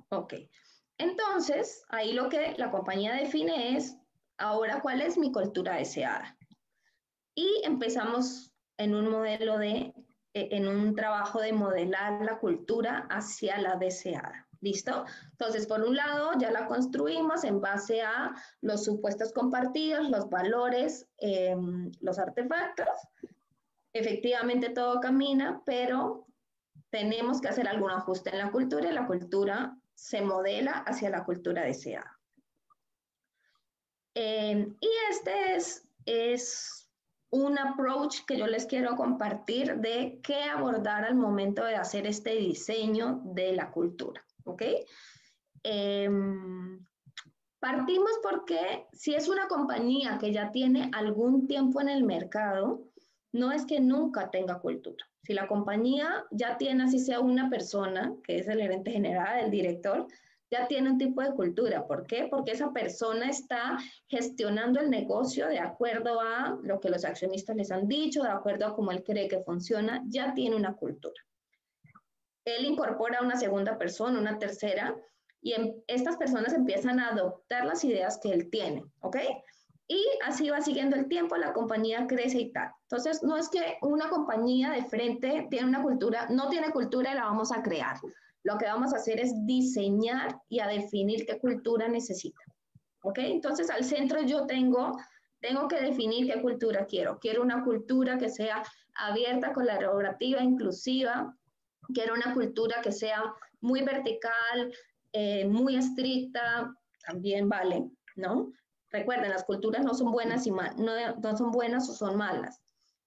Ok. Entonces, ahí lo que la compañía define es, ahora, ¿cuál es mi cultura deseada? Y empezamos en un modelo en un trabajo de modelar la cultura hacia la deseada. ¿Listo? Entonces, por un lado, ya la construimos en base a los supuestos compartidos, los valores, los artefactos. Efectivamente, todo camina, pero tenemos que hacer algún ajuste en la cultura y la cultura se modela hacia la cultura deseada. Y este es un approach que yo les quiero compartir de qué abordar al momento de hacer este diseño de la cultura, ¿ok? Partimos porque si es una compañía que ya tiene algún tiempo en el mercado, no es que nunca tenga cultura. Si la compañía ya tiene, así sea una persona, que es el gerente general, el director, ya tiene un tipo de cultura. ¿Por qué? Porque esa persona está gestionando el negocio de acuerdo a lo que los accionistas les han dicho, de acuerdo a cómo él cree que funciona, ya tiene una cultura. Él incorpora a una segunda persona, una tercera, y estas personas empiezan a adoptar las ideas que él tiene, ¿ok? Y así va siguiendo el tiempo, la compañía crece y tal. Entonces, no es que una compañía de frente tiene una cultura, no tiene cultura y la vamos a crear. Lo que vamos a hacer es diseñar y a definir qué cultura necesita, ¿ok? Entonces, al centro yo tengo que definir qué cultura quiero. Quiero una cultura que sea abierta, colaborativa, inclusiva. Quiero una cultura que sea muy vertical, muy estricta, también vale, ¿no? Recuerden, las culturas no son buenas y no son buenas o son malas.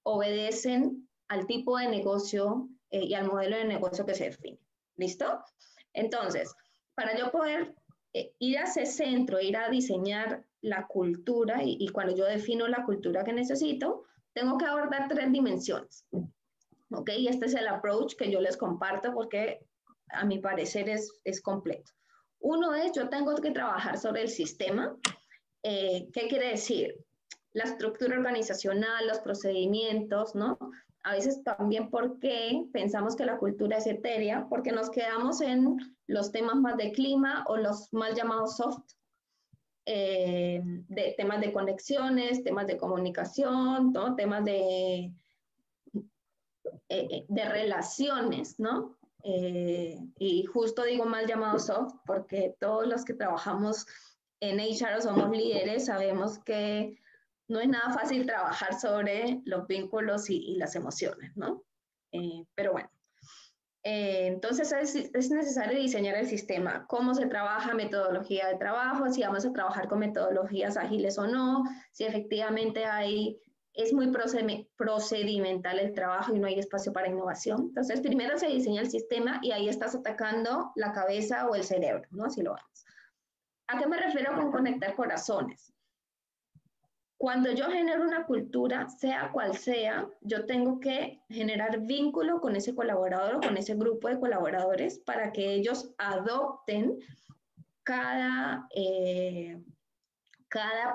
Obedecen al tipo de negocio y al modelo de negocio que se define. ¿Listo? Entonces, para yo poder ir a ese centro, ir a diseñar la cultura y cuando yo defino la cultura que necesito, tengo que abordar 3 dimensiones. ¿Ok? Y este es el approach que yo les comparto porque a mi parecer es completo. Uno es, yo tengo que trabajar sobre el sistema. ¿Qué quiere decir? La estructura organizacional, los procedimientos, ¿no? A veces también porque pensamos que la cultura es etérea, porque nos quedamos en los temas más de clima o los mal llamados soft, de temas de conexiones, temas de comunicación, ¿no? Temas de relaciones, ¿no? y justo digo mal llamado soft porque todos los que trabajamos en HR o somos líderes sabemos que no es nada fácil trabajar sobre los vínculos y las emociones, ¿no? Pero bueno. Entonces es necesario diseñar el sistema, cómo se trabaja, metodología de trabajo, si vamos a trabajar con metodologías ágiles o no, si efectivamente es muy procedimental el trabajo y no hay espacio para innovación. Entonces primero se diseña el sistema y ahí estás atacando la cabeza o el cerebro, ¿no? Así lo vemos. ¿A qué me refiero con conectar corazones? Cuando yo genero una cultura, sea cual sea, yo tengo que generar vínculo con ese colaborador o con ese grupo de colaboradores para que ellos adopten cada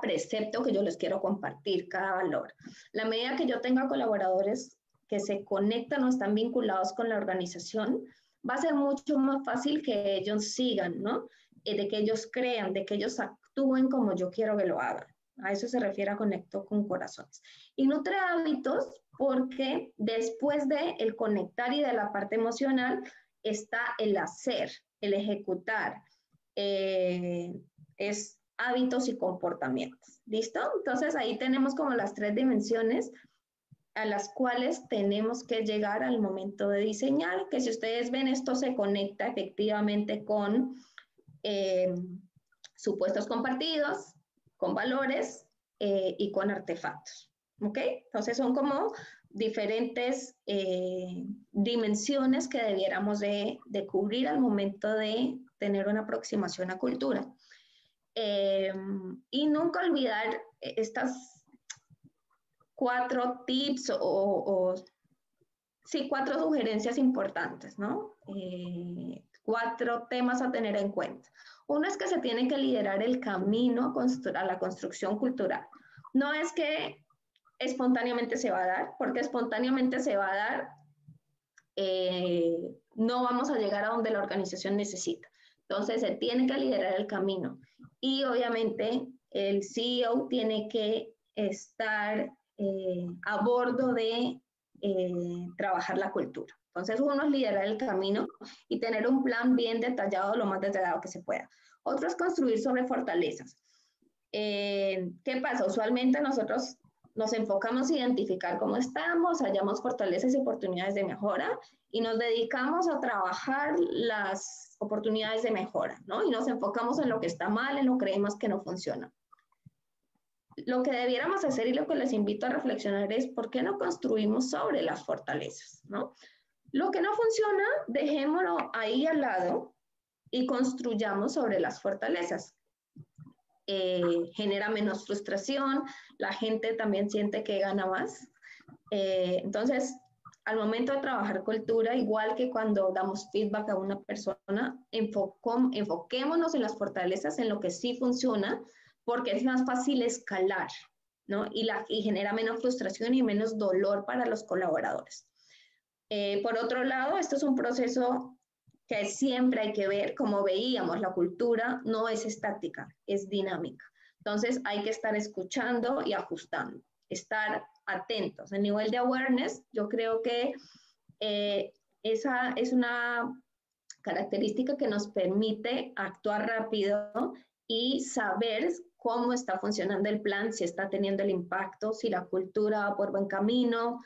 precepto que yo les quiero compartir, cada valor. La medida que yo tenga colaboradores que se conectan o están vinculados con la organización, va a ser mucho más fácil que ellos sigan, ¿no? De que ellos crean, de que ellos actúen como yo quiero que lo hagan. A eso se refiere a conecto con corazones. Y nutre hábitos porque después del conectar y de la parte emocional está el hacer, el ejecutar, es hábitos y comportamientos. ¿Listo? Entonces ahí tenemos como las 3 dimensiones a las cuales tenemos que llegar al momento de diseñar, que si ustedes ven esto se conecta efectivamente con supuestos compartidos, con valores y con artefactos. ¿Ok? Entonces son como diferentes dimensiones que debiéramos de cubrir al momento de tener una aproximación a cultura. Y nunca olvidar estas 4 tips sí, 4 sugerencias importantes, ¿no? 4 temas a tener en cuenta. Uno es que se tiene que liderar el camino a la construcción cultural. No es que espontáneamente se va a dar, porque espontáneamente se va a dar, no vamos a llegar a donde la organización necesita. Entonces, se tiene que liderar el camino. Y obviamente, el CEO tiene que estar a bordo de trabajar la cultura. Entonces, uno es liderar el camino y tener un plan bien detallado, lo más detallado que se pueda. Otro es construir sobre fortalezas. ¿Qué pasa? Usualmente nosotros nos enfocamos a identificar cómo estamos, hallamos fortalezas y oportunidades de mejora y nos dedicamos a trabajar las oportunidades de mejora, ¿no? Y nos enfocamos en lo que está mal, en lo que creemos que no funciona. Lo que debiéramos hacer y lo que les invito a reflexionar es ¿por qué no construimos sobre las fortalezas, ¿no? Lo que no funciona, dejémoslo ahí al lado y construyamos sobre las fortalezas. Genera menos frustración, la gente también siente que gana más. Entonces, al momento de trabajar cultura, igual que cuando damos feedback a una persona, enfoquémonos en las fortalezas, en lo que sí funciona, porque es más fácil escalar, ¿no? Y genera menos frustración y menos dolor para los colaboradores. Por otro lado, esto es un proceso que siempre hay que ver, como veíamos, la cultura no es estática, es dinámica. Entonces hay que estar escuchando y ajustando, estar atentos. El nivel de awareness, yo creo que esa es una característica que nos permite actuar rápido y saber cómo está funcionando el plan, si está teniendo el impacto, si la cultura va por buen camino,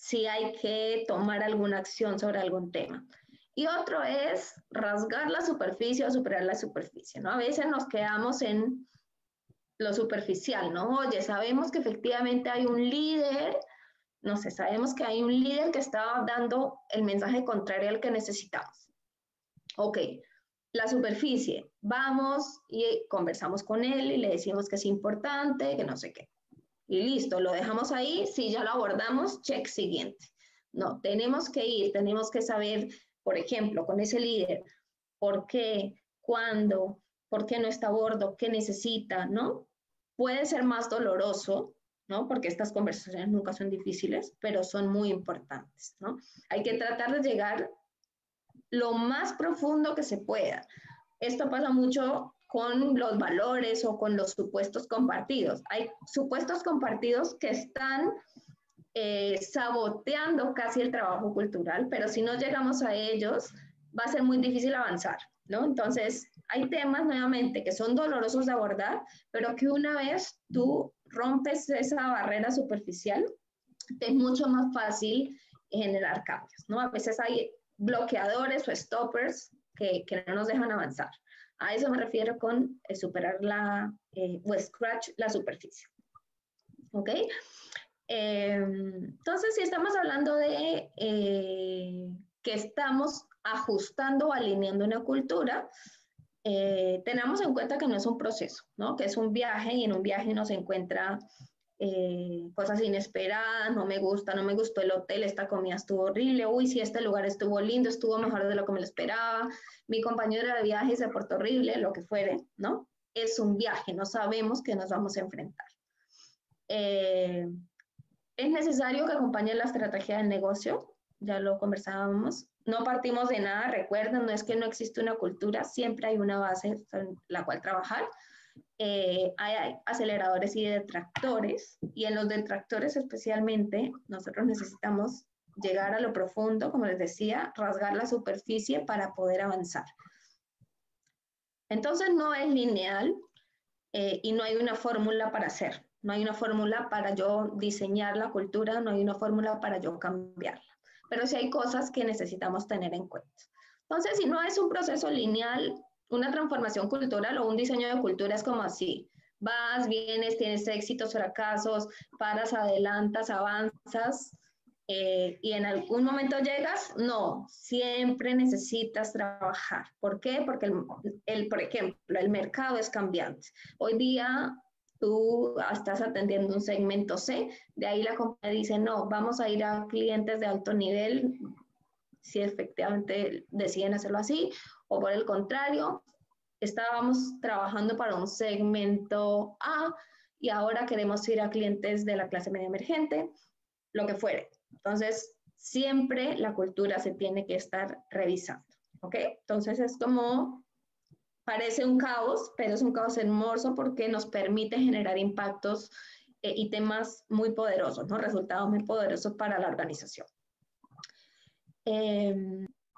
si hay que tomar alguna acción sobre algún tema. Y otro es rasgar la superficie o superar la superficie, ¿no? A veces nos quedamos en lo superficial, ¿no? Oye, sabemos que efectivamente hay un líder, no sé, sabemos que hay un líder que está dando el mensaje contrario al que necesitamos. Ok, la superficie, vamos y conversamos con él y le decimos que es importante, que no sé qué. Y listo, lo dejamos ahí, si ya lo abordamos, check siguiente. No, tenemos que ir, tenemos que saber, por ejemplo, con ese líder, por qué, cuándo, por qué no está a bordo, qué necesita, ¿no? Puede ser más doloroso, ¿no? Porque estas conversaciones nunca son difíciles, pero son muy importantes, ¿no? Hay que tratar de llegar lo más profundo que se pueda. Esto pasa mucho con los valores o con los supuestos compartidos. Hay supuestos compartidos que están saboteando casi el trabajo cultural, pero si no llegamos a ellos, va a ser muy difícil avanzar, ¿no? Entonces, hay temas nuevamente que son dolorosos de abordar, pero que una vez tú rompes esa barrera superficial, te es mucho más fácil generar cambios, ¿no? A veces hay bloqueadores o stoppers que no nos dejan avanzar. A eso me refiero con superar o scratch la superficie. ¿Ok? Entonces, si estamos hablando de que estamos ajustando o alineando una cultura, tenemos en cuenta que no es un proceso, ¿no? Que es un viaje y en un viaje nos encuentra cosas inesperadas, no me gustó el hotel, esta comida estuvo horrible, uy, sí, este lugar estuvo lindo, estuvo mejor de lo que me lo esperaba, mi compañero de viaje se portó horrible, lo que fuere, ¿no? Es un viaje, no sabemos qué nos vamos a enfrentar. Es necesario que acompañe la estrategia del negocio, ya lo conversábamos, no partimos de nada, recuerden, no es que no existe una cultura, siempre hay una base en la cual trabajar. Hay aceleradores y detractores, y en los detractores especialmente nosotros necesitamos llegar a lo profundo, como les decía, rasgar la superficie para poder avanzar. Entonces no es lineal y no hay una fórmula para hacer, no hay una fórmula para yo diseñar la cultura, no hay una fórmula para yo cambiarla, pero sí hay cosas que necesitamos tener en cuenta. Entonces, si no es un proceso lineal, una transformación cultural o un diseño de cultura es como así. Vas, vienes, tienes éxitos, fracasos, paras, adelantas, avanzas y en algún momento llegas. No, siempre necesitas trabajar. ¿Por qué? Porque, por ejemplo, el mercado es cambiante. Hoy día tú estás atendiendo un segmento C, de ahí la compañía dice, no, vamos a ir a clientes de alto nivel, si efectivamente deciden hacerlo así, o por el contrario, estábamos trabajando para un segmento A y ahora queremos ir a clientes de la clase media emergente, lo que fuere. Entonces, siempre la cultura se tiene que estar revisando, ¿ok? Entonces, es como, parece un caos, pero es un caos hermoso porque nos permite generar impactos y temas muy poderosos, ¿no? Resultados muy poderosos para la organización.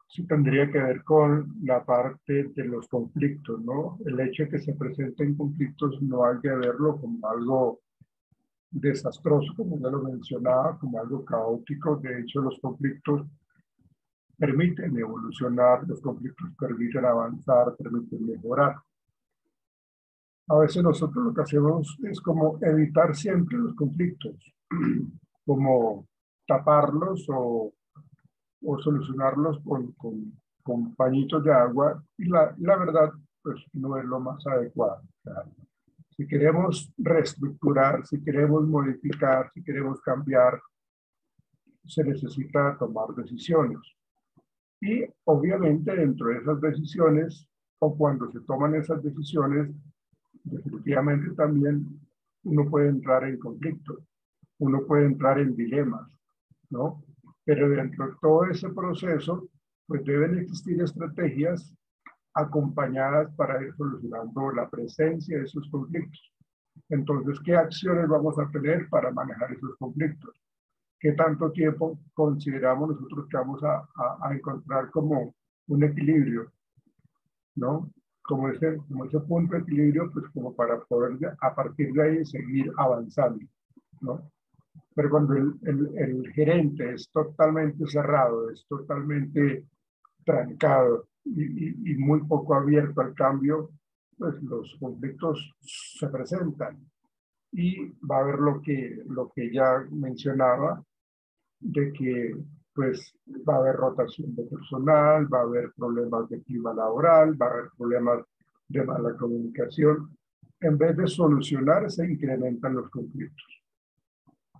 Sí, tendría que ver con la parte de los conflictos, ¿no? El hecho de que se presenten conflictos no hay que verlo como algo desastroso, como ya lo mencionaba, como algo caótico. De hecho, los conflictos permiten evolucionar, los conflictos permiten avanzar, permiten mejorar. A veces nosotros lo que hacemos es como evitar siempre los conflictos, como taparlos o solucionarlos con pañitos de agua, y la verdad, pues no es lo más adecuado. O sea, si queremos reestructurar, si queremos modificar, si queremos cambiar, se necesita tomar decisiones. Y obviamente dentro de esas decisiones, o cuando se toman esas decisiones, definitivamente también uno puede entrar en conflicto, uno puede entrar en dilemas, ¿no? Pero dentro de todo ese proceso, pues deben existir estrategias acompañadas para ir solucionando la presencia de esos conflictos. Entonces, ¿qué acciones vamos a tener para manejar esos conflictos? ¿Qué tanto tiempo consideramos nosotros que vamos a encontrar como un equilibrio, ¿no? Como ese punto de equilibrio, pues como para poder a partir de ahí seguir avanzando, ¿no? Pero cuando el gerente es totalmente cerrado, es totalmente trancado y muy poco abierto al cambio, pues los conflictos se presentan. Y va a haber lo que ya mencionaba, de que pues va a haber rotación de personal, va a haber problemas de clima laboral, va a haber problemas de mala comunicación. En vez de solucionar, se incrementan los conflictos.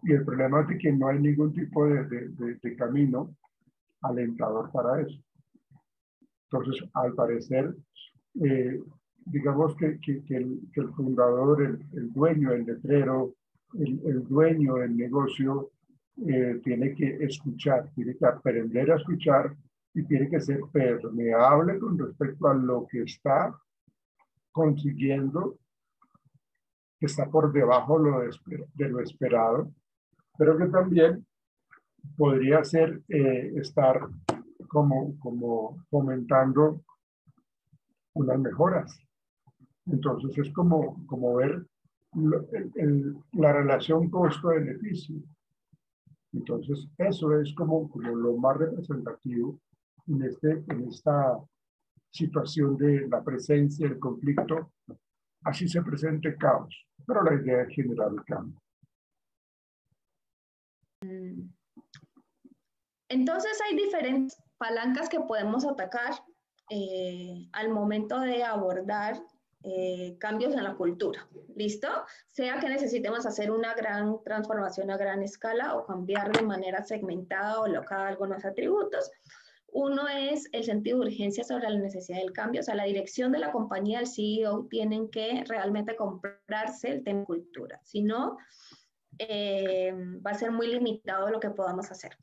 Y el problema es de que no hay ningún tipo de camino alentador para eso. Entonces, al parecer, digamos que el fundador, el dueño del letrero, el dueño del negocio, tiene que escuchar, tiene que aprender a escuchar y tiene que ser permeable con respecto a lo que está consiguiendo, que está por debajo de lo esperado, pero que también podría ser estar como fomentando unas mejoras. Entonces es como ver la relación costo-beneficio. Entonces eso es como lo más representativo en esta situación de la presencia del conflicto. Así se presenta el caos, pero la idea es generar el cambio. Entonces hay diferentes palancas que podemos atacar al momento de abordar cambios en la cultura. ¿Listo? Sea que necesitemos hacer una gran transformación a gran escala o cambiar de manera segmentada o local algunos atributos. Uno es el sentido de urgencia sobre la necesidad del cambio. O sea, la dirección de la compañía, el CEO, tienen que realmente comprarse el tema de cultura. Si no, va a ser muy limitado lo que podamos hacer.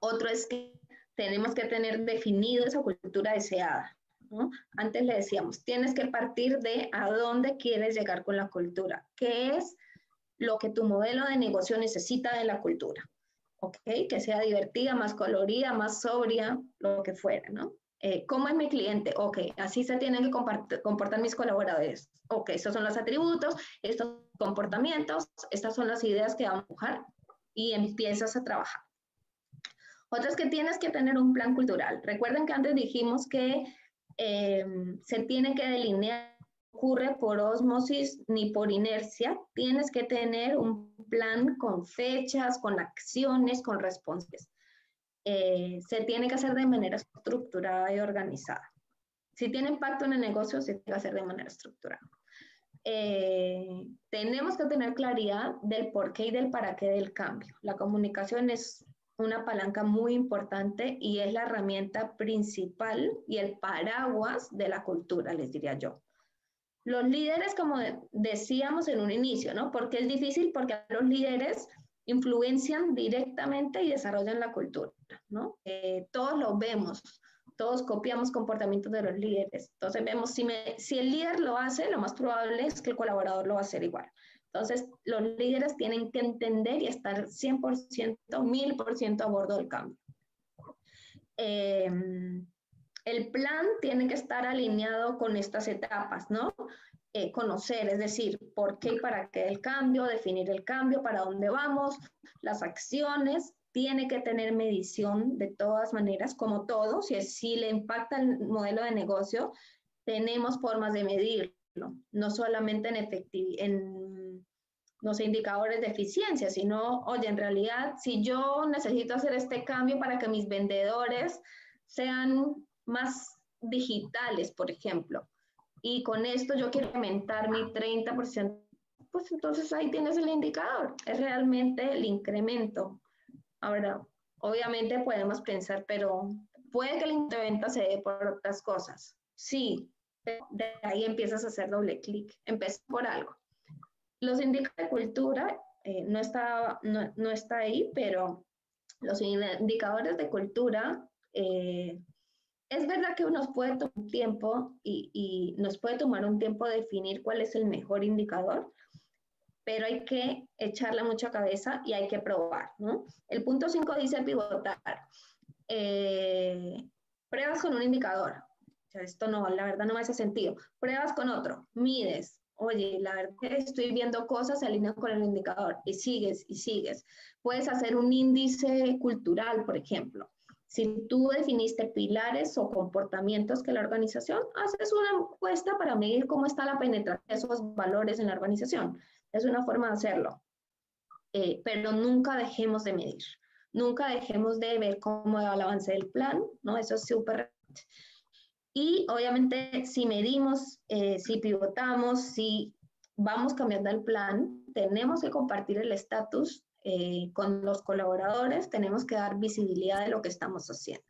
Otro es que tenemos que tener definido esa cultura deseada, ¿no? Antes le decíamos, tienes que partir de a dónde quieres llegar con la cultura. ¿Qué es lo que tu modelo de negocio necesita de la cultura? ¿Ok? Que sea divertida, más colorida, más sobria, lo que fuera, ¿no? ¿Cómo es mi cliente? Ok, así se tienen que comportar mis colaboradores. Ok, estos son los atributos, estos comportamientos, estas son las ideas que vamos a empujar y empiezas a trabajar. Otra es que tienes que tener un plan cultural. Recuerden que antes dijimos que se tiene que delinear, no ocurre por ósmosis ni por inercia. Tienes que tener un plan con fechas, con acciones, con responses. Se tiene que hacer de manera estructurada y organizada. Si tiene impacto en el negocio, se tiene que hacer de manera estructurada. Tenemos que tener claridad del por qué y del para qué del cambio. La comunicación es una palanca muy importante y es la herramienta principal y el paraguas de la cultura, les diría yo. Los líderes, como decíamos en un inicio, ¿no? ¿Por qué es difícil? Porque los líderes influencian directamente y desarrollan la cultura, ¿no? Todos lo vemos, todos copiamos comportamientos de los líderes. Entonces vemos, si el líder lo hace, lo más probable es que el colaborador lo va a hacer igual. Entonces, los líderes tienen que entender y estar 100%, 1000% a bordo del cambio. El plan tiene que estar alineado con estas etapas, ¿no? Conocer, es decir, por qué y para qué el cambio, definir el cambio, para dónde vamos, las acciones, tiene que tener medición de todas maneras, como todo, si le impacta el modelo de negocio, tenemos formas de medirlo, no solamente en no sé, indicadores de eficiencia, sino, oye, en realidad, si yo necesito hacer este cambio para que mis vendedores sean más digitales, por ejemplo, y con esto yo quiero aumentar mi 30%, pues entonces ahí tienes el indicador, es realmente el incremento. Ahora, obviamente podemos pensar, pero puede que el incremento de venta se dé por otras cosas. Sí, de ahí empiezas a hacer doble clic, empieza por algo. Los indicadores de cultura no está ahí, pero los indicadores de cultura, es verdad que nos puede tomar un tiempo y nos puede tomar un tiempo definir cuál es el mejor indicador, pero hay que echarle mucha cabeza y hay que probar, ¿no? El punto 5 dice pivotar. Pruebas con un indicador. O sea, esto no, la verdad no me hace sentido. Pruebas con otro, mides. Oye, la verdad que estoy viendo cosas, se alinean con el indicador y sigues y sigues. Puedes hacer un índice cultural, por ejemplo. Si tú definiste pilares o comportamientos que la organización, haces una encuesta para medir cómo está la penetración de esos valores en la organización. Es una forma de hacerlo. Pero nunca dejemos de medir. Nunca dejemos de ver cómo va el avance del plan, ¿no? Eso es súper. Y obviamente si medimos, si pivotamos, si vamos cambiando el plan, tenemos que compartir el estatus con los colaboradores, tenemos que dar visibilidad de lo que estamos haciendo.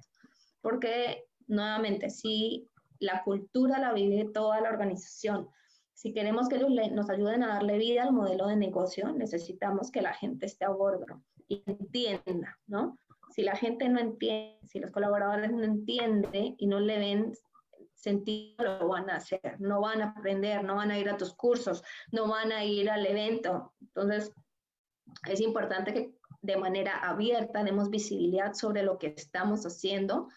Porque nuevamente, si la cultura la vive toda la organización, si queremos que nos ayuden a darle vida al modelo de negocio, necesitamos que la gente esté a bordo y entienda, ¿no? Si la gente no entiende, si los colaboradores no entienden y no le ven sentido, lo van a hacer, no van a aprender, no van a ir a tus cursos, no van a ir al evento. Entonces, es importante que de manera abierta demos visibilidad sobre lo que estamos haciendo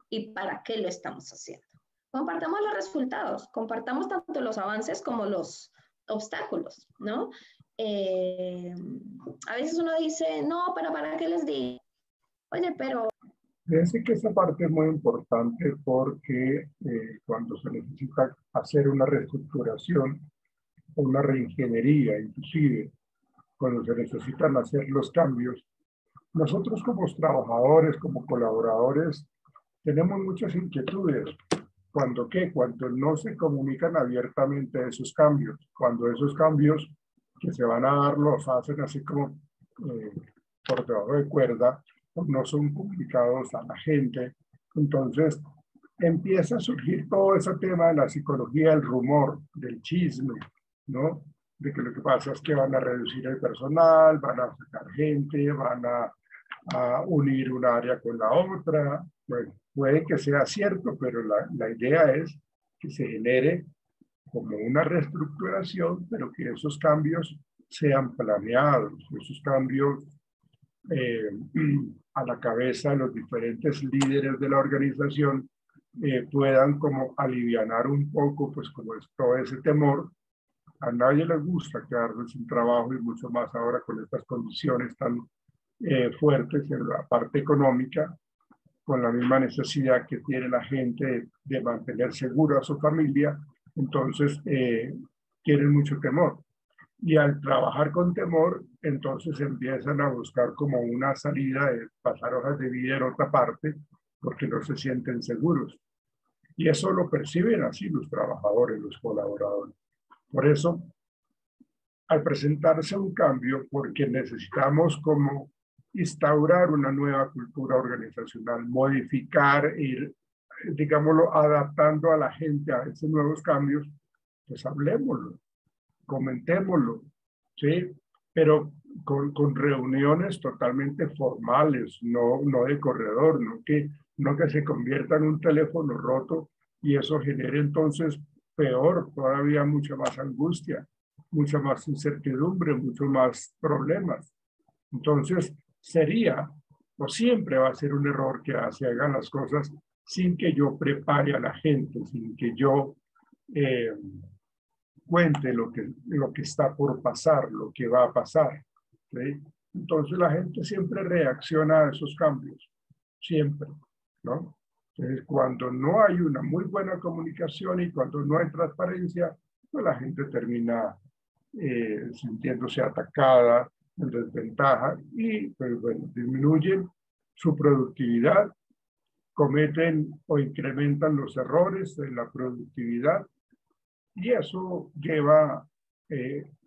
y para qué lo estamos haciendo. Compartamos los resultados, compartamos tanto los avances como los obstáculos, ¿no? A veces uno dice, no, pero ¿para qué les digo? Oye, pero... Fíjense que esa parte es muy importante porque cuando se necesita hacer una reestructuración o una reingeniería, inclusive, cuando se necesitan hacer los cambios, nosotros como trabajadores, como colaboradores, tenemos muchas inquietudes. Cuando no se comunican abiertamente esos cambios, cuando esos cambios que se van a dar los hacen así como por debajo de cuerda, no son comunicados a la gente. Entonces empieza a surgir todo ese tema de la psicología del rumor, del chisme, ¿no? De que lo que pasa es que van a reducir el personal, van a sacar gente, van a unir un área con la otra. Bueno, puede que sea cierto, pero la idea es que se genere como una reestructuración, pero que esos cambios sean planeados, esos cambios a la cabeza de los diferentes líderes de la organización puedan como alivianar un poco, pues como es todo ese temor. A nadie le gusta quedarse sin trabajo y mucho más ahora con estas condiciones tan fuertes en la parte económica, con la misma necesidad que tiene la gente de mantener segura a su familia, entonces tienen mucho temor. Y al trabajar con temor, entonces empiezan a buscar como una salida de pasar hojas de vida en otra parte, porque no se sienten seguros. Y eso lo perciben así los trabajadores, los colaboradores. Por eso, al presentarse un cambio, porque necesitamos como instaurar una nueva cultura organizacional, modificar, ir, digámoslo, adaptando a la gente a esos nuevos cambios, pues hablemoslo, comentémoslo, ¿sí? Pero con reuniones totalmente formales, no de corredor, no que se convierta en un teléfono roto y eso genere entonces peor, todavía mucha más angustia, mucha más incertidumbre, mucho más problemas. Entonces, sería, o siempre va a ser un error que se hagan las cosas sin que yo prepare a la gente, sin que yo cuente lo que está por pasar, lo que va a pasar, ¿sí? Entonces la gente siempre reacciona a esos cambios, siempre, ¿no? Entonces cuando no hay una muy buena comunicación y cuando no hay transparencia, pues la gente termina sintiéndose atacada, en desventaja y pues bueno, disminuyen su productividad, cometen o incrementan los errores en la productividad. Y eso lleva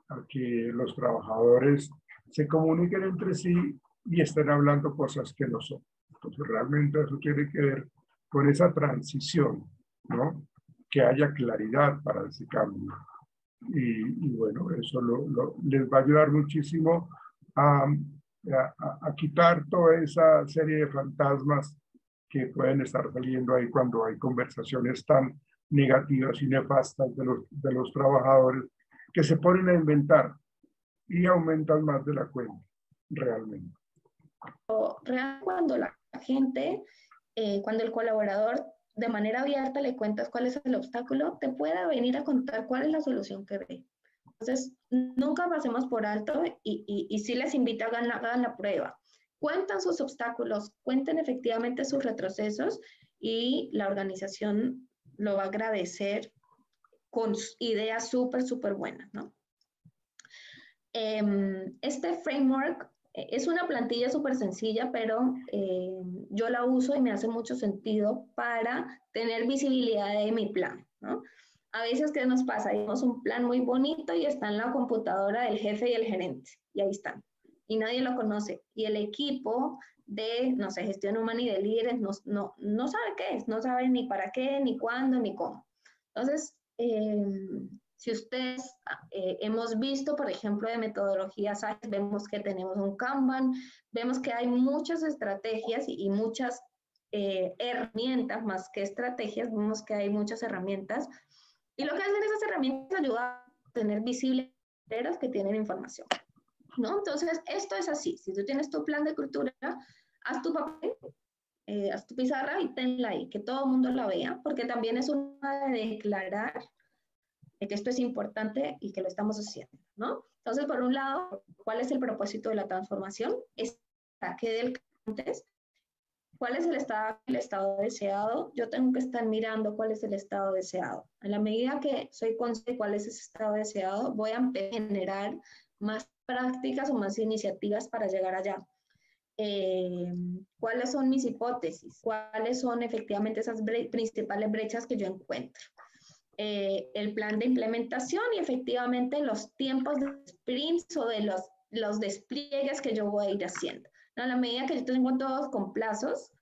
a que los trabajadores se comuniquen entre sí y estén hablando cosas que no son. Entonces, realmente eso tiene que ver con esa transición, ¿no? Que haya claridad para ese cambio. Y bueno, eso les va a ayudar muchísimo a quitar toda esa serie de fantasmas que pueden estar saliendo ahí cuando hay conversaciones tan negativas y nefastas de los trabajadores que se ponen a inventar y aumentan más de la cuenta, realmente. Cuando la gente, cuando el colaborador de manera abierta le cuentas cuál es el obstáculo, te pueda venir a contar cuál es la solución que ve. Entonces, nunca pasemos por alto y sí les invito a hagan la prueba. Cuentan sus obstáculos, cuenten efectivamente sus retrocesos y la organización lo va a agradecer con ideas súper buenas, ¿no? Este framework es una plantilla súper sencilla, pero yo la uso y me hace mucho sentido para tener visibilidad de mi plan, ¿no? A veces, ¿qué nos pasa? Tenemos un plan muy bonito y está en la computadora del jefe y el gerente, y ahí están. Y nadie lo conoce. Y el equipo de, no sé, gestión humana y de líderes no sabe qué es, no sabe ni para qué, ni cuándo, ni cómo. Entonces, si ustedes hemos visto, por ejemplo, de metodologías ágiles, vemos que tenemos un Kanban, vemos que hay muchas estrategias y muchas herramientas, más que estrategias, vemos que hay muchas herramientas. Y lo que hacen esas herramientas es ayudar a tener visibles que tienen información. ¿no? Entonces, esto es así. Si tú tienes tu plan de cultura, haz tu papel, haz tu pizarra y tenla ahí, que todo el mundo la vea, porque también es una de declarar de que esto es importante y que lo estamos haciendo, ¿no? Entonces, por un lado, ¿cuál es el propósito de la transformación? Es que del antes, ¿cuál es el estado deseado? Yo tengo que estar mirando cuál es el estado deseado. En la medida que soy consciente de cuál es ese estado deseado, voy a generar más prácticas o más iniciativas para llegar allá. ¿Cuáles son mis hipótesis? ¿Cuáles son efectivamente esas principales brechas que yo encuentro? El plan de implementación y efectivamente los tiempos de sprints o de los despliegues que yo voy a ir haciendo. ¿No? A la medida que yo tengo todos con plazos,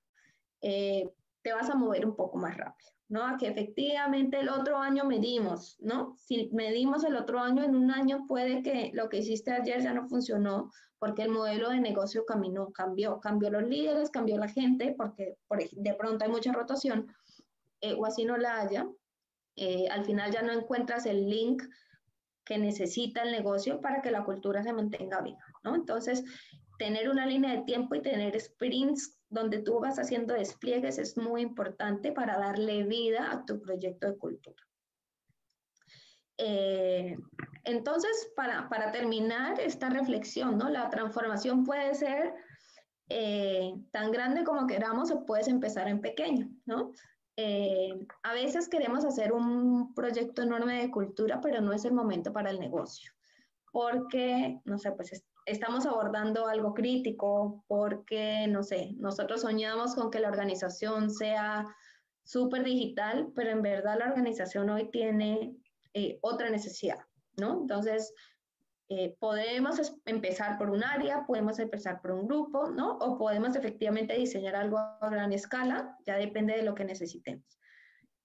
te vas a mover un poco más rápido, ¿no? A que efectivamente el otro año medimos, ¿no? Si medimos el otro año, en un año puede que lo que hiciste ayer ya no funcionó porque el modelo de negocio cambió los líderes, cambió la gente, porque de pronto hay mucha rotación, o así no la haya. Al final ya no encuentras el link que necesita el negocio para que la cultura se mantenga viva, ¿no? Entonces, tener una línea de tiempo y tener sprints donde tú vas haciendo despliegues es muy importante para darle vida a tu proyecto de cultura. Entonces, para terminar esta reflexión, ¿no? La transformación puede ser tan grande como queramos o puedes empezar en pequeño, ¿no? A veces queremos hacer un proyecto enorme de cultura, pero no es el momento para el negocio, porque, no sé, pues estamos abordando algo crítico, porque, no sé, nosotros soñamos con que la organización sea súper digital, pero en verdad la organización hoy tiene otra necesidad, ¿no? Entonces, podemos empezar por un área, podemos empezar por un grupo, ¿no? O podemos efectivamente diseñar algo a gran escala, ya depende de lo que necesitemos.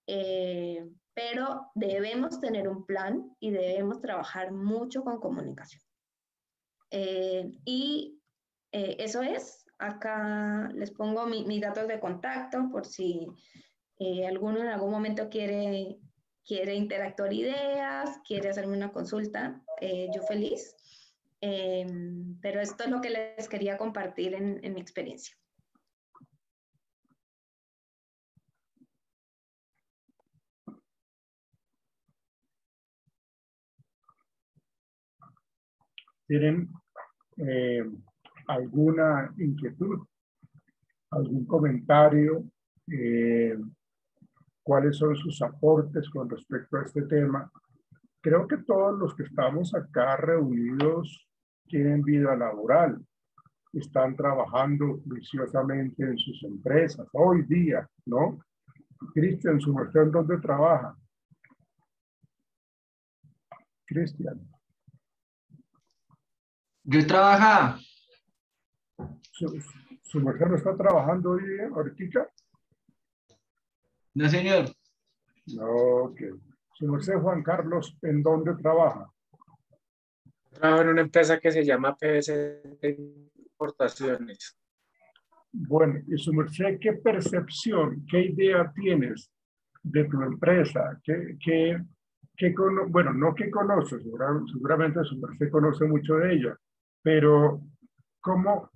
Pero debemos tener un plan y debemos trabajar mucho con comunicación. Eso es, acá les pongo mis datos de contacto por si alguno en algún momento quiere interactuar ideas, quiere hacerme una consulta, yo feliz. Pero esto es lo que les quería compartir en mi experiencia. ¿Tienen alguna inquietud, algún comentario? ¿Cuáles son sus aportes con respecto a este tema? Creo que todos los que estamos acá reunidos tienen vida laboral, están trabajando juiciosamente en sus empresas hoy día, ¿no? Cristian, ¿su merced en dónde trabaja? Cristian. Yo trabajo. ¿Su merced no está trabajando hoy día, ahorita? No, señor. No, ok. Su merced, Juan Carlos, ¿en dónde trabaja? Trabajo en una empresa que se llama PVC Importaciones. Bueno, y su merced, ¿qué percepción, qué idea tienes de tu empresa? Bueno, no que conoces, seguramente su merced conoce mucho de ella, pero ¿cómo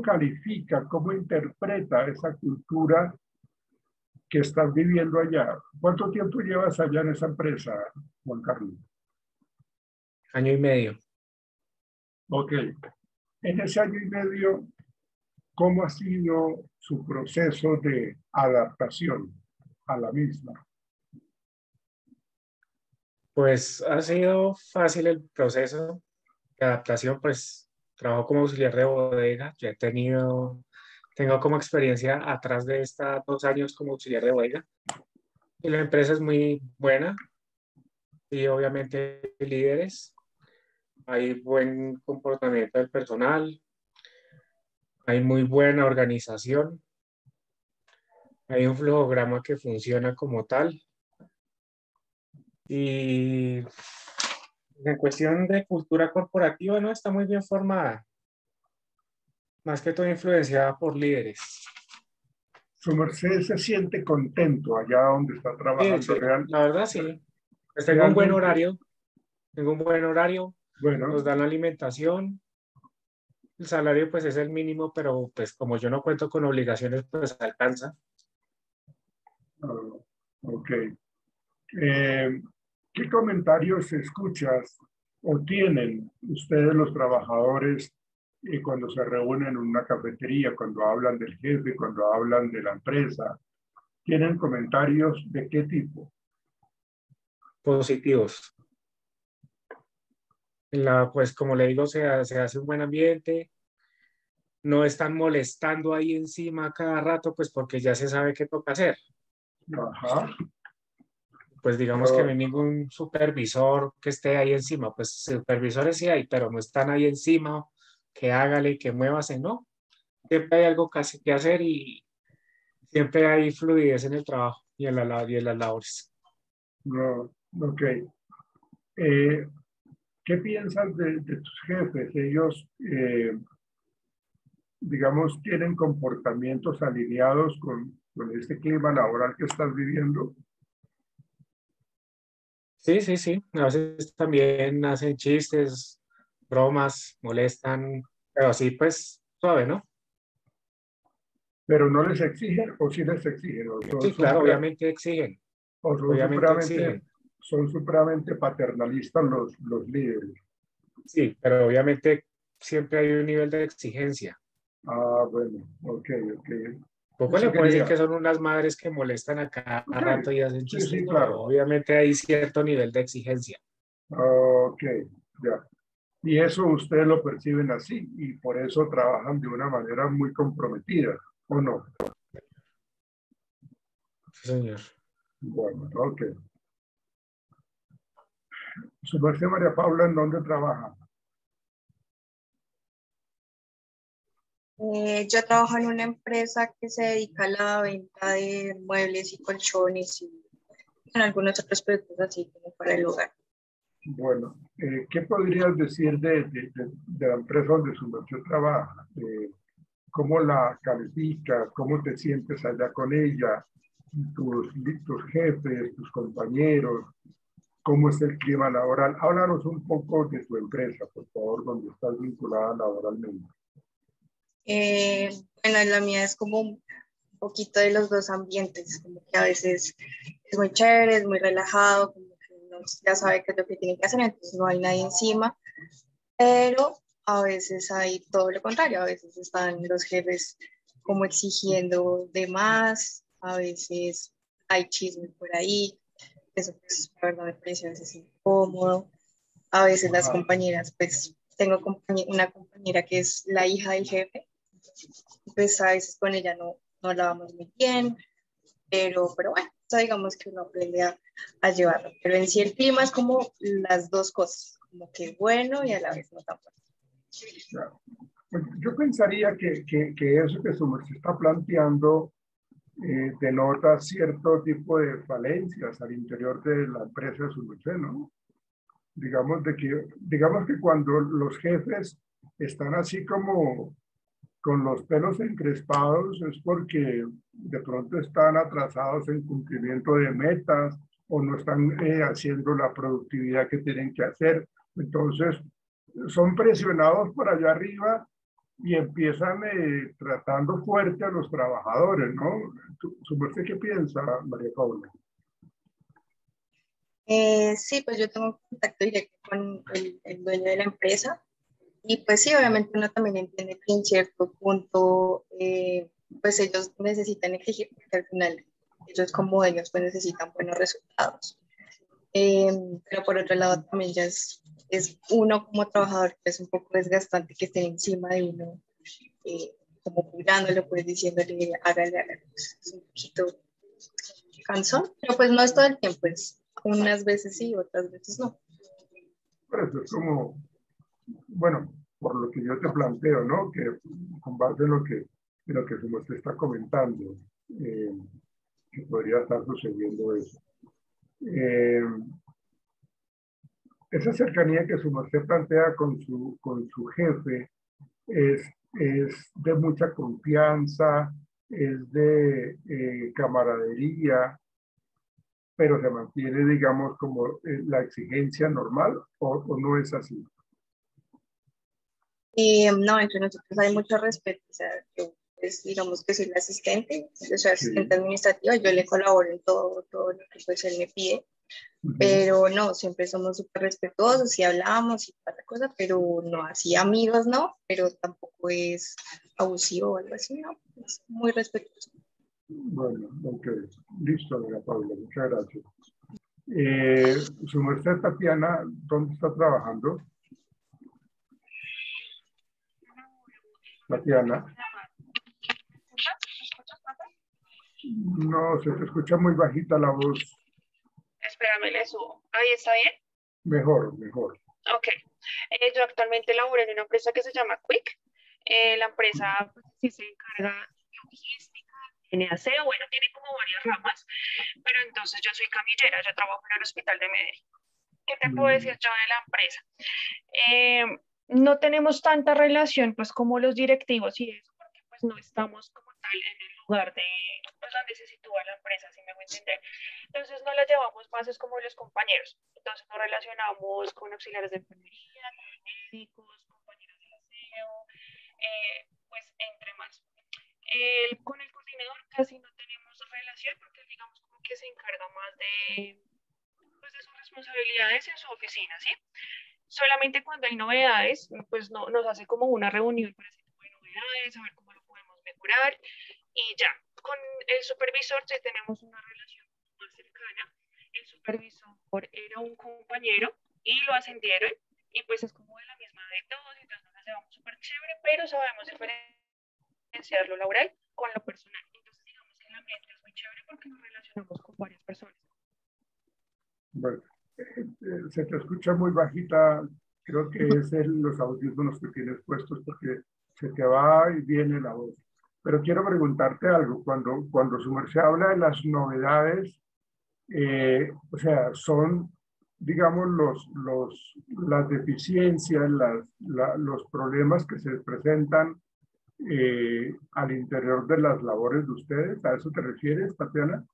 califica, cómo interpreta esa cultura que estás viviendo allá? ¿Cuánto tiempo llevas allá en esa empresa, Juan Carlos? 1 año y medio. Ok. En ese 1 año y medio, ¿cómo ha sido su proceso de adaptación a la misma? Pues ha sido fácil el proceso de adaptación, pues trabajo como auxiliar de bodega, ya tengo como experiencia atrás de 2 años como auxiliar de bodega y la empresa es muy buena y obviamente hay líderes, hay buen comportamiento del personal, hay muy buena organización, hay un flujograma que funciona como tal y en cuestión de cultura corporativa no está muy bien formada, más que todo influenciada por líderes. Su merced se siente contento allá donde está trabajando. Sí, la verdad sí. Pues Tengo un buen horario, bueno, nos dan la alimentación, el salario pues es el mínimo, pero pues como yo no cuento con obligaciones, pues alcanza. Ah, ok. ¿Qué comentarios escuchas o tienen ustedes los trabajadores cuando se reúnen en una cafetería, cuando hablan del jefe, cuando hablan de la empresa? ¿Tienen comentarios de qué tipo? Positivos. Pues como le digo, se hace un buen ambiente, no están molestando ahí encima cada rato, pues porque ya se sabe qué toca hacer. Ajá. Pues digamos que no hay ningún supervisor que esté ahí encima, pues supervisores sí hay, pero no están ahí encima, que hágale, que muévase, no. Siempre hay algo casi que hacer y siempre hay fluidez en el trabajo y en las labores. No, ok. Eh, ¿Qué piensas de tus jefes? Ellos, digamos, tienen comportamientos alineados con este clima laboral que estás viviendo. Sí, sí, sí. A veces también hacen chistes, bromas, molestan, pero así pues suave, ¿no? Pero no les exigen o sí les exigen, Sí, claro, obviamente exigen, obviamente exigen. son supremamente paternalistas los líderes. Sí, pero obviamente siempre hay un nivel de exigencia. Ah, bueno, ok, ok. Poco le Eso puedo decir quería. que son unas madres que molestan a cada Ok, rato y hacen sí, chistes, sí, no, claro. obviamente hay cierto nivel de exigencia. Ok, ya. Y eso ustedes lo perciben así y por eso trabajan de una manera muy comprometida, ¿o no? Sí, señor. Bueno, ok. Su merced María Paula, ¿en dónde trabaja? Yo trabajo en una empresa que se dedica a la venta de muebles y colchones y en algunos otros productos así como para el hogar. Bueno, ¿qué podrías decir de la empresa donde su merced trabaja? ¿Cómo la calificas? ¿Cómo te sientes allá con ella? Tus jefes, tus compañeros, ¿cómo es el clima laboral? Háblanos un poco de tu empresa, por favor, donde estás vinculada laboralmente. Eh, bueno, la mía es como un poquito de los dos ambientes, como que a veces es muy chévere, es muy relajado, como que uno ya sabe qué es lo que tiene que hacer, entonces no hay nadie encima, pero a veces hay todo lo contrario, a veces están los jefes como exigiendo de más, a veces hay chismes por ahí, eso pues la verdad me parece a veces incómodo, a veces las Ajá. compañeras, pues tengo una compañera que es la hija del jefe, pues a veces con ella no la vamos muy bien, pero bueno, o sea, digamos que uno aprende a llevarlo, pero en sí el clima es como las dos cosas, como que bueno y a la vez no tan bueno. Claro. Pues yo pensaría que eso que su merced está planteando denota cierto tipo de falencias al interior de la empresa de su merced, ¿no? Digamos que cuando los jefes están así como con los pelos encrespados es porque de pronto están atrasados en cumplimiento de metas o no están haciendo la productividad que tienen que hacer. Entonces, son presionados por allá arriba y empiezan tratando fuerte a los trabajadores, ¿no? ¿Su merced qué piensa, María Paula? Sí, pues yo tengo contacto directo con el dueño de la empresa y pues sí, obviamente uno también entiende que en cierto punto pues ellos necesitan exigir porque al final ellos como dueños pues necesitan buenos resultados. Pero por otro lado también ya es uno como trabajador que es un poco desgastante que esté encima de uno como cuidándolo, pues diciéndole hágale, hágale, pues, es un poquito cansón, pero pues no es todo el tiempo, es unas veces sí, otras veces no. Pero eso es como, bueno, por lo que yo te planteo, ¿no? Que con base en lo que su merced está comentando, eh, que podría estar sucediendo eso. Eh, esa cercanía que su merced plantea con su jefe es de mucha confianza, es de camaradería, pero se mantiene, digamos, como la exigencia normal o no es así. No, entre nosotros hay mucho respeto. O sea, yo, pues, digamos que soy la asistente, yo soy asistente administrativa, yo le colaboro en todo lo que pues, él me pide. Pero no, siempre somos súper respetuosos y hablamos y toda la cosa, pero no así amigos, no, pero tampoco es abusivo o algo así, no, es muy respetuoso. Bueno, ok, listo, doña Paula, muchas gracias. Su merced Tatiana, ¿dónde está trabajando? Tatiana. No, se te escucha muy bajita la voz. Espérame, le subo. ¿Ahí está bien? Mejor, mejor. Ok. Yo actualmente laboro en una empresa que se llama Quick. La empresa pues, sí se encarga de logística, tiene aseo, bueno, tiene como varias ramas, pero entonces yo soy camillera, yo trabajo en el hospital de Medellín. ¿Qué te puedo decir yo de la empresa? No tenemos tanta relación pues como los directivos y eso, porque pues no estamos como tal en el lugar de pues donde se sitúa la empresa, si me voy a entender. Entonces no la llevamos más, es como los compañeros. Entonces nos relacionamos con auxiliares de enfermería, con médicos, compañeros de aseo, pues entre más. Con el coordinador casi no tenemos relación porque digamos como que se encarga más pues, de sus responsabilidades en su oficina, ¿sí? Solamente cuando hay novedades, pues no, nos hace como una reunión para ese tipo de novedades, saber cómo lo podemos mejorar y ya. Con el supervisor sí tenemos una relación más cercana. El supervisor era un compañero y lo ascendieron y pues es como de la misma de todos, entonces nos llevamos súper chévere, pero sabemos diferenciar lo laboral con lo personal. Entonces digamos que el ambiente es muy chévere porque nos relacionamos con varias personas. Bueno, se te escucha muy bajita, creo que es los audífonos que tienes puestos porque se te va y viene la voz. Pero quiero preguntarte algo, cuando su merced habla de las novedades, o sea, son, digamos, las deficiencias, los problemas que se presentan al interior de las labores de ustedes. ¿A eso te refieres, Tatiana?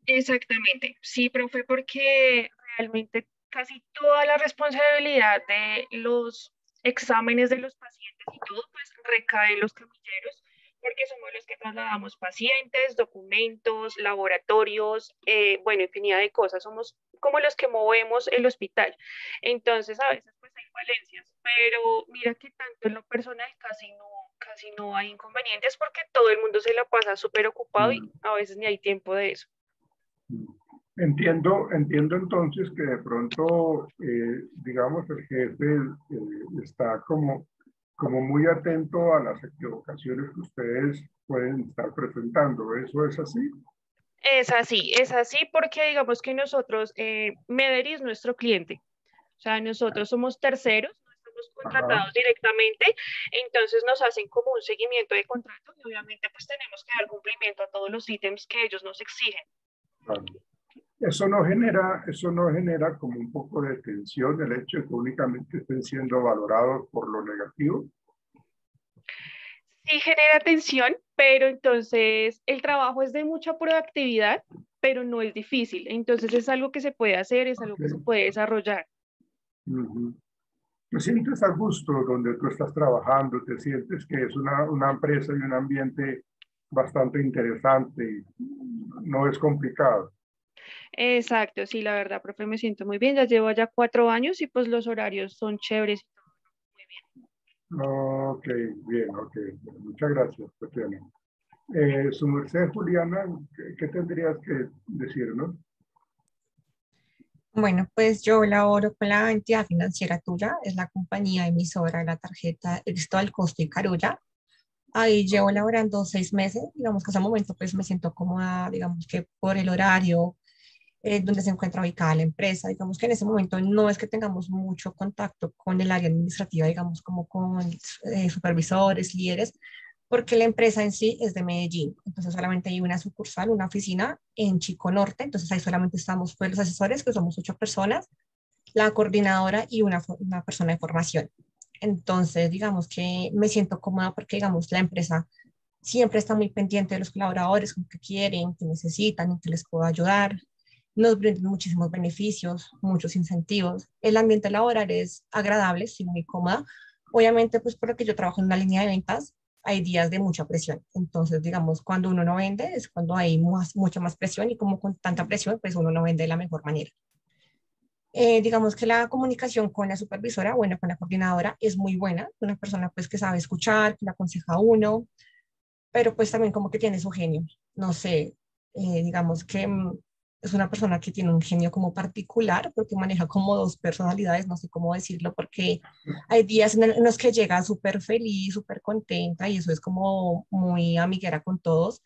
Exactamente, sí, profe, porque realmente casi toda la responsabilidad de los exámenes de los pacientes y todo, pues recae en los camilleros, porque somos los que trasladamos pacientes, documentos, laboratorios, bueno, infinidad de cosas, somos como los que movemos el hospital. Entonces, a veces pues hay falencias, pero mira que tanto en lo personal casi no hay inconvenientes porque todo el mundo se la pasa súper ocupado y a veces ni hay tiempo de eso. Entiendo entonces que de pronto, digamos, el jefe está como muy atento a las equivocaciones que ustedes pueden estar presentando. ¿Eso es así? Es así porque digamos que nosotros, Mederi es nuestro cliente, o sea, nosotros somos terceros, no estamos contratados directamente, entonces nos hacen como un seguimiento de contrato y obviamente pues tenemos que dar cumplimiento a todos los ítems que ellos nos exigen. Claro. Eso no genera como un poco de tensión el hecho de que únicamente estén siendo valorados por lo negativo. Sí genera tensión, pero entonces el trabajo es de mucha proactividad, pero no es difícil. Entonces es algo que se puede hacer, es algo que se puede desarrollar. ¿Te sientes a gusto donde tú estás trabajando? ¿Te sientes que es una empresa y un ambiente bastante interesante y no es complicado? Exacto, sí, la verdad, profe, me siento muy bien. Ya llevo allá 4 años y pues los horarios son chéveres y todo muy bien. Ok, bien, ok. Muchas gracias, Tatiana. Su merced, Juliana, ¿qué tendrías que decirnos? Bueno, pues yo laboro con la entidad financiera tuya, es la compañía emisora de la tarjeta Cristóbal Costa y Carulla. Ahí llevo laborando 6 meses, digamos que hasta el momento pues me siento cómoda, digamos que por el horario donde se encuentra ubicada la empresa, digamos que en ese momento no es que tengamos mucho contacto con el área administrativa, digamos como con supervisores, líderes, porque la empresa en sí es de Medellín, entonces solamente hay una sucursal, una oficina en Chico Norte, entonces ahí solamente estamos pues los asesores, que somos 8 personas, la coordinadora y una persona de formación. Entonces, digamos que me siento cómoda porque, digamos, la empresa siempre está muy pendiente de los colaboradores, con qué quieren, qué necesitan, en qué les puedo ayudar. Nos brindan muchísimos beneficios, muchos incentivos. El ambiente laboral es agradable, sí, muy cómoda, Obviamente, pues porque yo trabajo en una línea de ventas, hay días de mucha presión. Entonces, digamos, cuando uno no vende es cuando hay mucha más presión y como con tanta presión, pues uno no vende de la mejor manera. Digamos que la comunicación con la supervisora, bueno, con la coordinadora es muy buena, una persona pues que sabe escuchar, que le aconseja a uno, pero pues también como que tiene su genio. No sé, digamos que es una persona que tiene un genio como particular, porque maneja como dos personalidades, no sé cómo decirlo, porque hay días en los que llega súper feliz, súper contenta y eso es como muy amiguera con todos,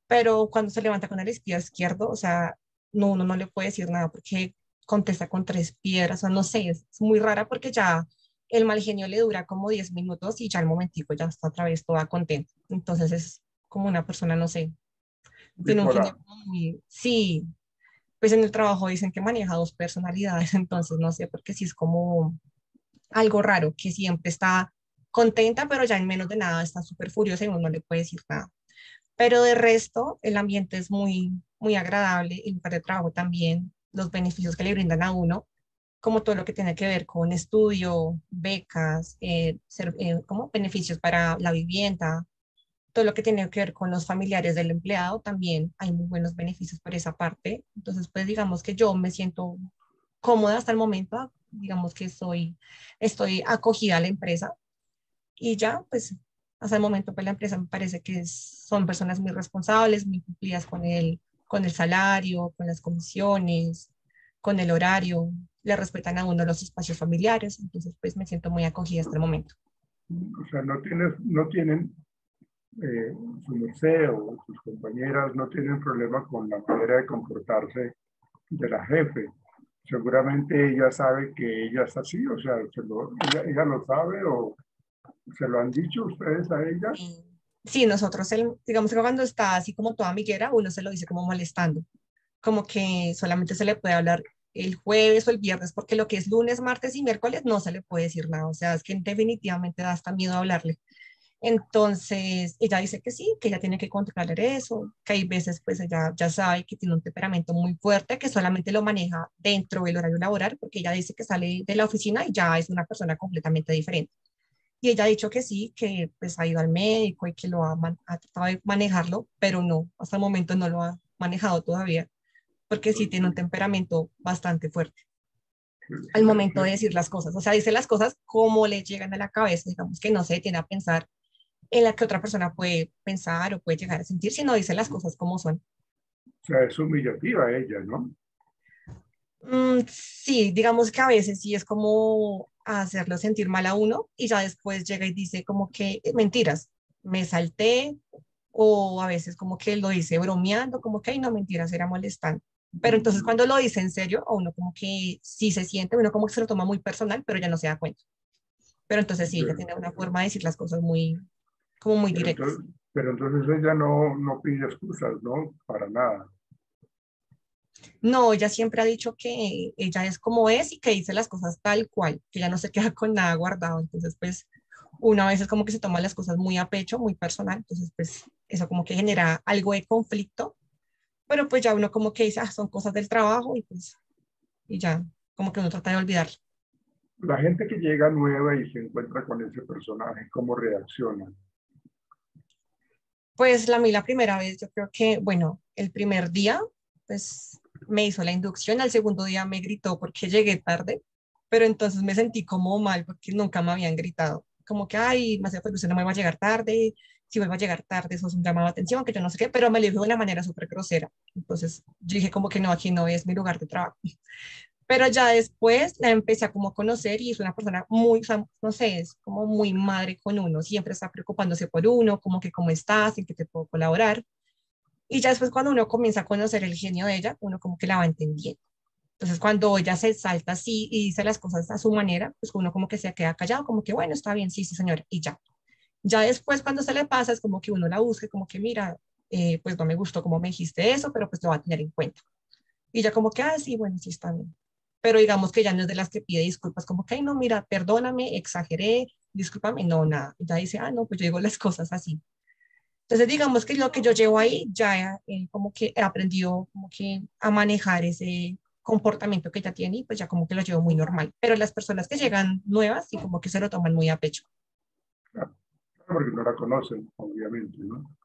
pero cuando se levanta con el pie izquierdo, o sea, no, uno no le puede decir nada porque contesta con tres piedras, o no sé, es muy rara porque ya el mal genio le dura como 10 minutos y ya al momentico ya está otra vez toda contenta. Entonces es como una persona, no sé, tiene un Bipolar. genio como muy, sí, pues en el trabajo dicen que maneja dos personalidades, entonces no sé, porque sí es como algo raro, que siempre está contenta, pero ya en menos de nada está súper furiosa y uno no le puede decir nada. Pero de resto, el ambiente es muy, muy agradable, el lugar de trabajo también, los beneficios que le brindan a uno, como todo lo que tiene que ver con estudio, becas, como beneficios para la vivienda, todo lo que tiene que ver con los familiares del empleado, también hay muy buenos beneficios por esa parte. Entonces, pues digamos que yo me siento cómoda hasta el momento, digamos que estoy acogida a la empresa y ya, pues hasta el momento, pues la empresa me parece que son personas muy responsables, muy cumplidas con el salario, con las comisiones, con el horario, le respetan a uno los espacios familiares, entonces pues me siento muy acogida hasta el momento. O sea, no tienen, eh, su merced o sus compañeras no tienen problema con la manera de comportarse de la jefe. Seguramente ella sabe que ella es así, o sea, ella lo sabe o se lo han dicho ustedes a ella. Sí, nosotros, digamos que cuando está así como toda amiguera, uno se lo dice como molestando, como que solamente se le puede hablar el jueves o el viernes, porque lo que es lunes, martes y miércoles no se le puede decir nada, o sea, es que definitivamente da hasta miedo hablarle. Entonces, ella dice que sí, que ella tiene que controlar eso, que hay veces pues ella ya sabe que tiene un temperamento muy fuerte, que solamente lo maneja dentro del horario laboral, porque ella dice que sale de la oficina y ya es una persona completamente diferente. Y ella ha dicho que sí, que pues ha ido al médico y que ha tratado de manejarlo, pero no, hasta el momento no lo ha manejado todavía, porque sí tiene un temperamento bastante fuerte al momento de decir las cosas. O sea, dice las cosas como le llegan a la cabeza, digamos que no se detiene a pensar en la que otra persona puede pensar o puede llegar a sentir, sino dice las cosas como son. O sea, es humillativa ella, ¿no? Sí, digamos que a veces sí es como hacerlo sentir mal a uno y ya después llega y dice como que mentiras, me salté o a veces como que lo dice bromeando, como que ay no mentiras, era molestando. Pero entonces cuando lo dice en serio, a uno como que sí se siente, uno como que se lo toma muy personal, pero ya no se da cuenta. Pero entonces sí, ella Pero, tiene una forma de decir las cosas muy, como muy pero directas. entonces, pero entonces ella no pide excusas, ¿no? Para nada. No, ella siempre ha dicho que ella es como es y que dice las cosas tal cual, que ella no se queda con nada guardado. Entonces, pues, uno a veces como que se toma las cosas muy a pecho, muy personal. Entonces, pues, eso como que genera algo de conflicto, pero pues ya uno como que dice, ah, son cosas del trabajo y pues, y ya, como que uno trata de olvidar. La gente que llega nueva y se encuentra con ese personaje, ¿cómo reacciona? Pues a mí la primera vez, yo creo que, bueno, el primer día, pues me hizo la inducción, al segundo día me gritó porque llegué tarde, pero entonces me sentí como mal porque nunca me habían gritado, como que, ay, más pues usted no me va a llegar tarde, si vuelvo a llegar tarde, eso es un llamado de atención, que yo no sé qué, pero me lo dijo de una manera súper grosera. Entonces yo dije como que no, aquí no es mi lugar de trabajo. Pero ya después la empecé a como conocer y es una persona muy, o sea, no sé, es como muy madre con uno, siempre está preocupándose por uno, como que cómo estás, en qué te puedo colaborar. Y ya después cuando uno comienza a conocer el genio de ella, uno como que la va entendiendo. Entonces cuando ella se salta así y dice las cosas a su manera, pues uno como que se queda callado, como que bueno, está bien, sí, sí, señora, y ya. Ya después cuando se le pasa es como que uno la busca, como que mira, pues no me gustó como me dijiste eso, pero pues lo va a tener en cuenta. Y ya como que, ah, sí, bueno, sí está bien. Pero digamos que ya no es de las que pide disculpas, como que, ay, no, mira, perdóname, exageré, discúlpame, no, nada. Ya dice, ah, no, pues yo digo las cosas así. Entonces, digamos que lo que yo llevo ahí ya como que he aprendido como que a manejar comportamiento que ya tiene y pues ya como que lo llevo muy normal. Pero las personas que llegan nuevas y como que se lo toman muy a pecho. Claro, porque no la conocen, obviamente, ¿no?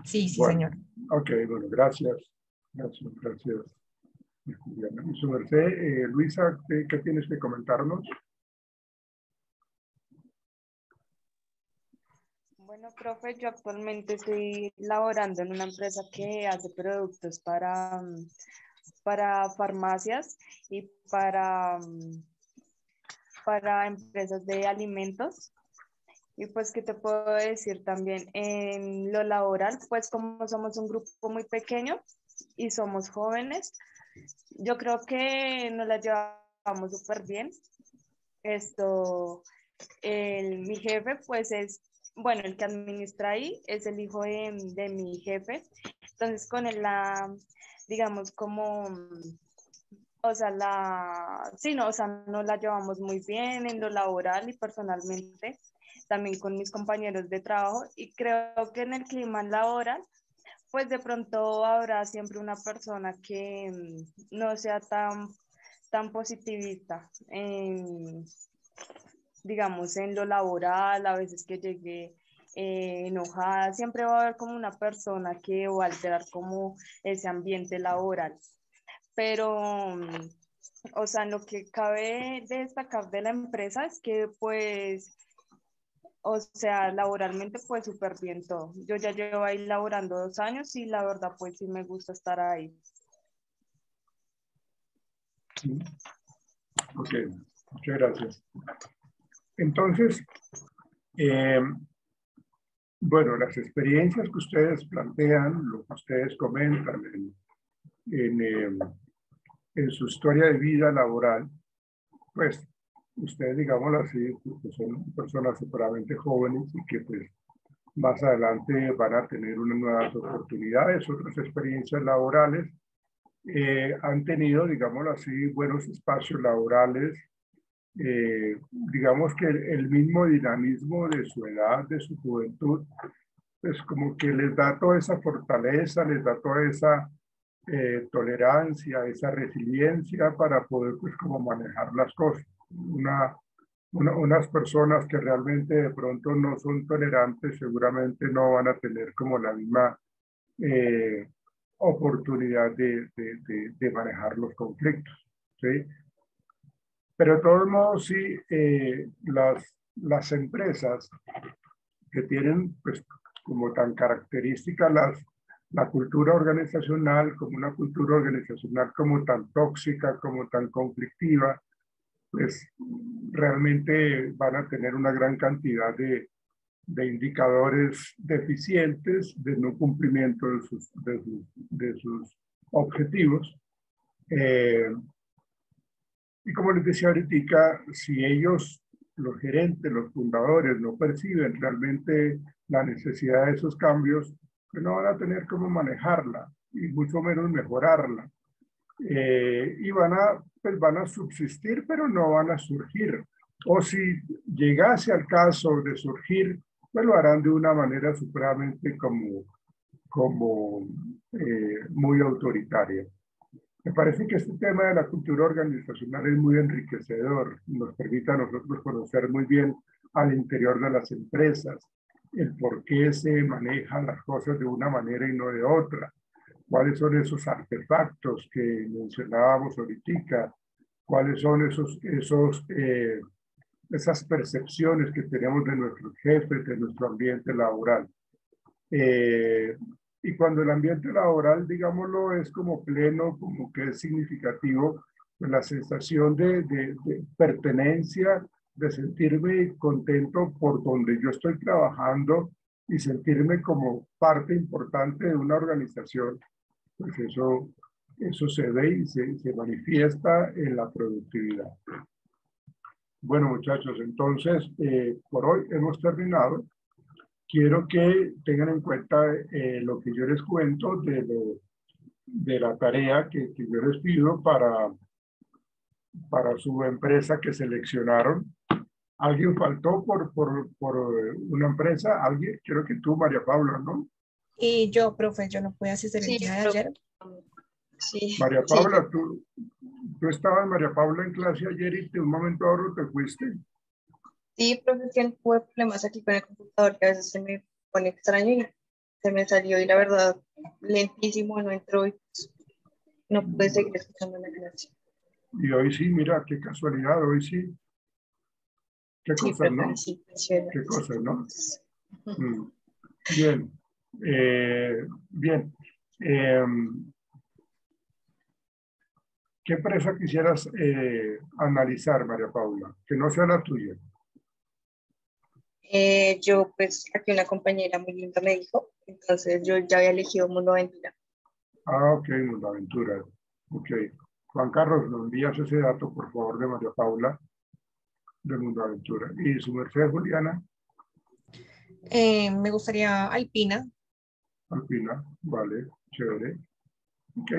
Sí, sí, Bueno, señor. ok, bueno, gracias. Gracias, gracias. Juliana. Y su merced, Luisa, ¿qué tienes que comentarnos? Bueno, profe, yo actualmente estoy laborando en una empresa que hace productos para farmacias y para empresas de alimentos. Y pues, ¿qué te puedo decir también? En lo laboral, pues como somos un grupo muy pequeño y somos jóvenes, yo creo que nos la llevamos súper bien. Mi jefe, pues es, bueno, el que administra ahí es el hijo de mi jefe. Entonces, con él digamos, como, o sea, sí, no, o sea, nos la llevamos muy bien en lo laboral y personalmente, también con mis compañeros de trabajo. Y creo que en el clima laboral, pues de pronto habrá siempre una persona que no sea tan positivista digamos, en lo laboral, a veces que llegue enojada, siempre va a haber como una persona que va a alterar como ese ambiente laboral. Pero, o sea, lo que cabe destacar de la empresa es que, pues, o sea, laboralmente, pues, súper bien todo. Yo ya llevo ahí laborando 2 años y la verdad, pues, sí me gusta estar ahí. Sí. Ok, muchas gracias. Entonces, bueno, las experiencias que ustedes plantean, lo que ustedes comentan en su historia de vida laboral, pues ustedes, digámoslo así, pues, son personas separadamente jóvenes y que pues más adelante van a tener unas nuevas oportunidades, otras experiencias laborales, han tenido, digámoslo así, buenos espacios laborales, digamos que el mismo dinamismo de su edad, de su juventud, pues como que les da toda esa fortaleza, les da toda esa tolerancia, esa resiliencia para poder pues como manejar las cosas. Unas personas que realmente de pronto no son tolerantes seguramente no van a tener como la misma oportunidad de manejar los conflictos, ¿sí? Pero de todos modos, sí, las empresas que tienen pues, como tan característica la cultura organizacional, como una cultura organizacional como tan tóxica, como tan conflictiva, pues realmente van a tener una gran cantidad de indicadores deficientes, de no cumplimiento de sus objetivos. Y como les decía ahorita, si ellos, los gerentes, los fundadores, no perciben realmente la necesidad de esos cambios, pues no van a tener cómo manejarla y mucho menos mejorarla. Y pues van a subsistir, pero no van a surgir. O si llegase al caso de surgir, pues lo harán de una manera supremamente muy autoritaria. Me parece que este tema de la cultura organizacional es muy enriquecedor, nos permite a nosotros conocer muy bien al interior de las empresas, el por qué se manejan las cosas de una manera y no de otra, cuáles son esos artefactos que mencionábamos ahorita, cuáles son esas percepciones que tenemos de nuestros jefes, de nuestro ambiente laboral. Y cuando el ambiente laboral, digámoslo, es como pleno, como que es significativo, pues la sensación de pertenencia, de sentirme contento por donde yo estoy trabajando y sentirme como parte importante de una organización, pues eso se ve y se manifiesta en la productividad. Bueno, muchachos, entonces, por hoy hemos terminado. Quiero que tengan en cuenta lo que yo les cuento de la tarea que yo les pido para su empresa que seleccionaron. ¿Alguien faltó por una empresa? ¿Alguien? Creo que tú, María Paula, ¿no? Y yo, profe, yo no pude asistir el día de ayer. Sí, María sí, Paula, tú estabas, María Paula, en clase ayer y de un momento a otro te fuiste. sí, profesor, tuve problemas aquí con el computador que a veces se me pone extraño y se me salió y la verdad, lentísimo, no entró y pues, no pude seguir escuchando la clase. Y hoy sí, mira, qué casualidad, hoy sí. Qué Sí, cosas, profe, ¿no? sí, funciona. Qué cosas, ¿no? Ujú. Mm. Bien, bien. ¿Qué empresa quisieras analizar, María Paula? Que no sea la tuya. Yo, pues, aquí una compañera muy linda me dijo, entonces yo ya había elegido Mundo Aventura. Ah, ok, Mundo Aventura. Ok. Juan Carlos, ¿nos envías ese dato, por favor, de María Paula, de Mundo Aventura? Y su merced, Juliana, Me gustaría Alpina. Alpina, vale, chévere. Ok,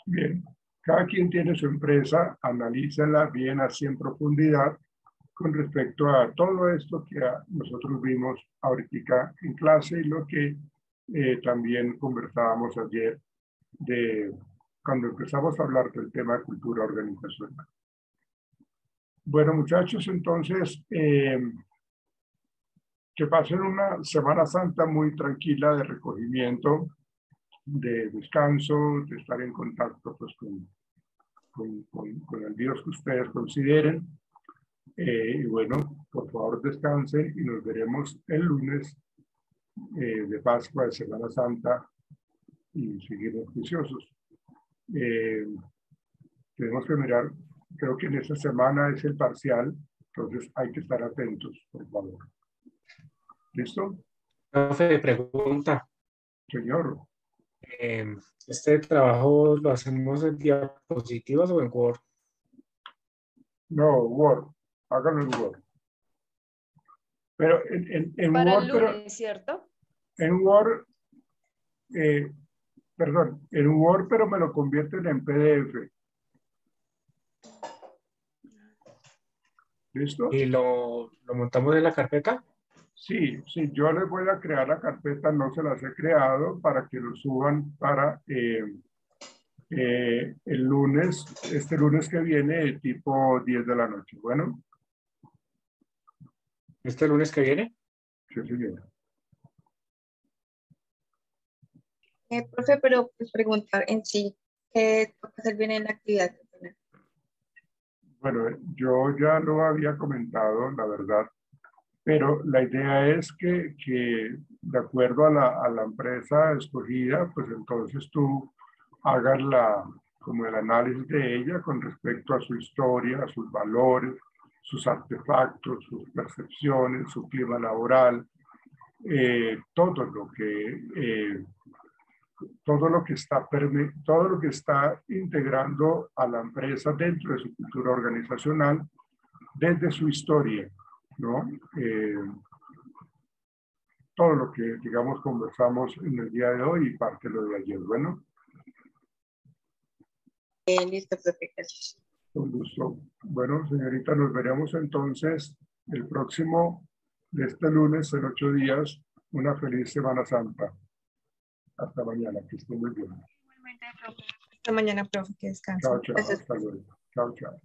bien. Cada quien tiene su empresa, analízala bien así en profundidad con respecto a todo esto que nosotros vimos ahorita en clase y lo que también conversábamos ayer de cuando empezamos a hablar del tema de cultura organizacional. Bueno, muchachos, entonces, que pasen una Semana Santa muy tranquila de recogimiento, de descanso, de estar en contacto pues, con el Dios que ustedes consideren. Y bueno, por favor descansen y nos veremos el lunes de Pascua, de Semana Santa y seguimos juiciosos. Tenemos que mirar, creo que en esta semana es el parcial, entonces hay que estar atentos, por favor. ¿Listo? Profe, pregunta. Señor. ¿Este trabajo lo hacemos en diapositivas o en Word? No, Word. Háganlo en Word. Pero en Para Word, el pero lunes, ¿cierto? en Word, perdón, en Word, pero me lo convierten en PDF. ¿Listo? ¿Y lo montamos en la carpeta? Sí, sí, yo les voy a crear la carpeta, no se las he creado para que lo suban para el lunes, este lunes que viene, tipo 10 de la noche. Bueno, ¿Este lunes que viene? sí, señor. Profe, pero pues preguntar en sí, ¿qué toca hacer bien en la actividad? Bueno, yo ya lo había comentado, la verdad, pero la idea es que de acuerdo a la empresa escogida, pues entonces tú hagas como el análisis de ella con respecto a su historia, a sus valores, sus artefactos, sus percepciones, su clima laboral, todo lo que está integrando a la empresa dentro de su cultura organizacional desde su historia, ¿no? Todo lo que, digamos, conversamos en el día de hoy y parte de lo de ayer. Bueno, Listo, profe, gracias. con gusto. Bueno, señorita, nos veremos entonces el próximo de este lunes en 8 días. Una feliz Semana Santa. Hasta mañana, que estén muy bien. Igualmente, profe. Hasta mañana, profe, que descanse. Chao, chao. Gracias. Hasta luego. Chao, chao.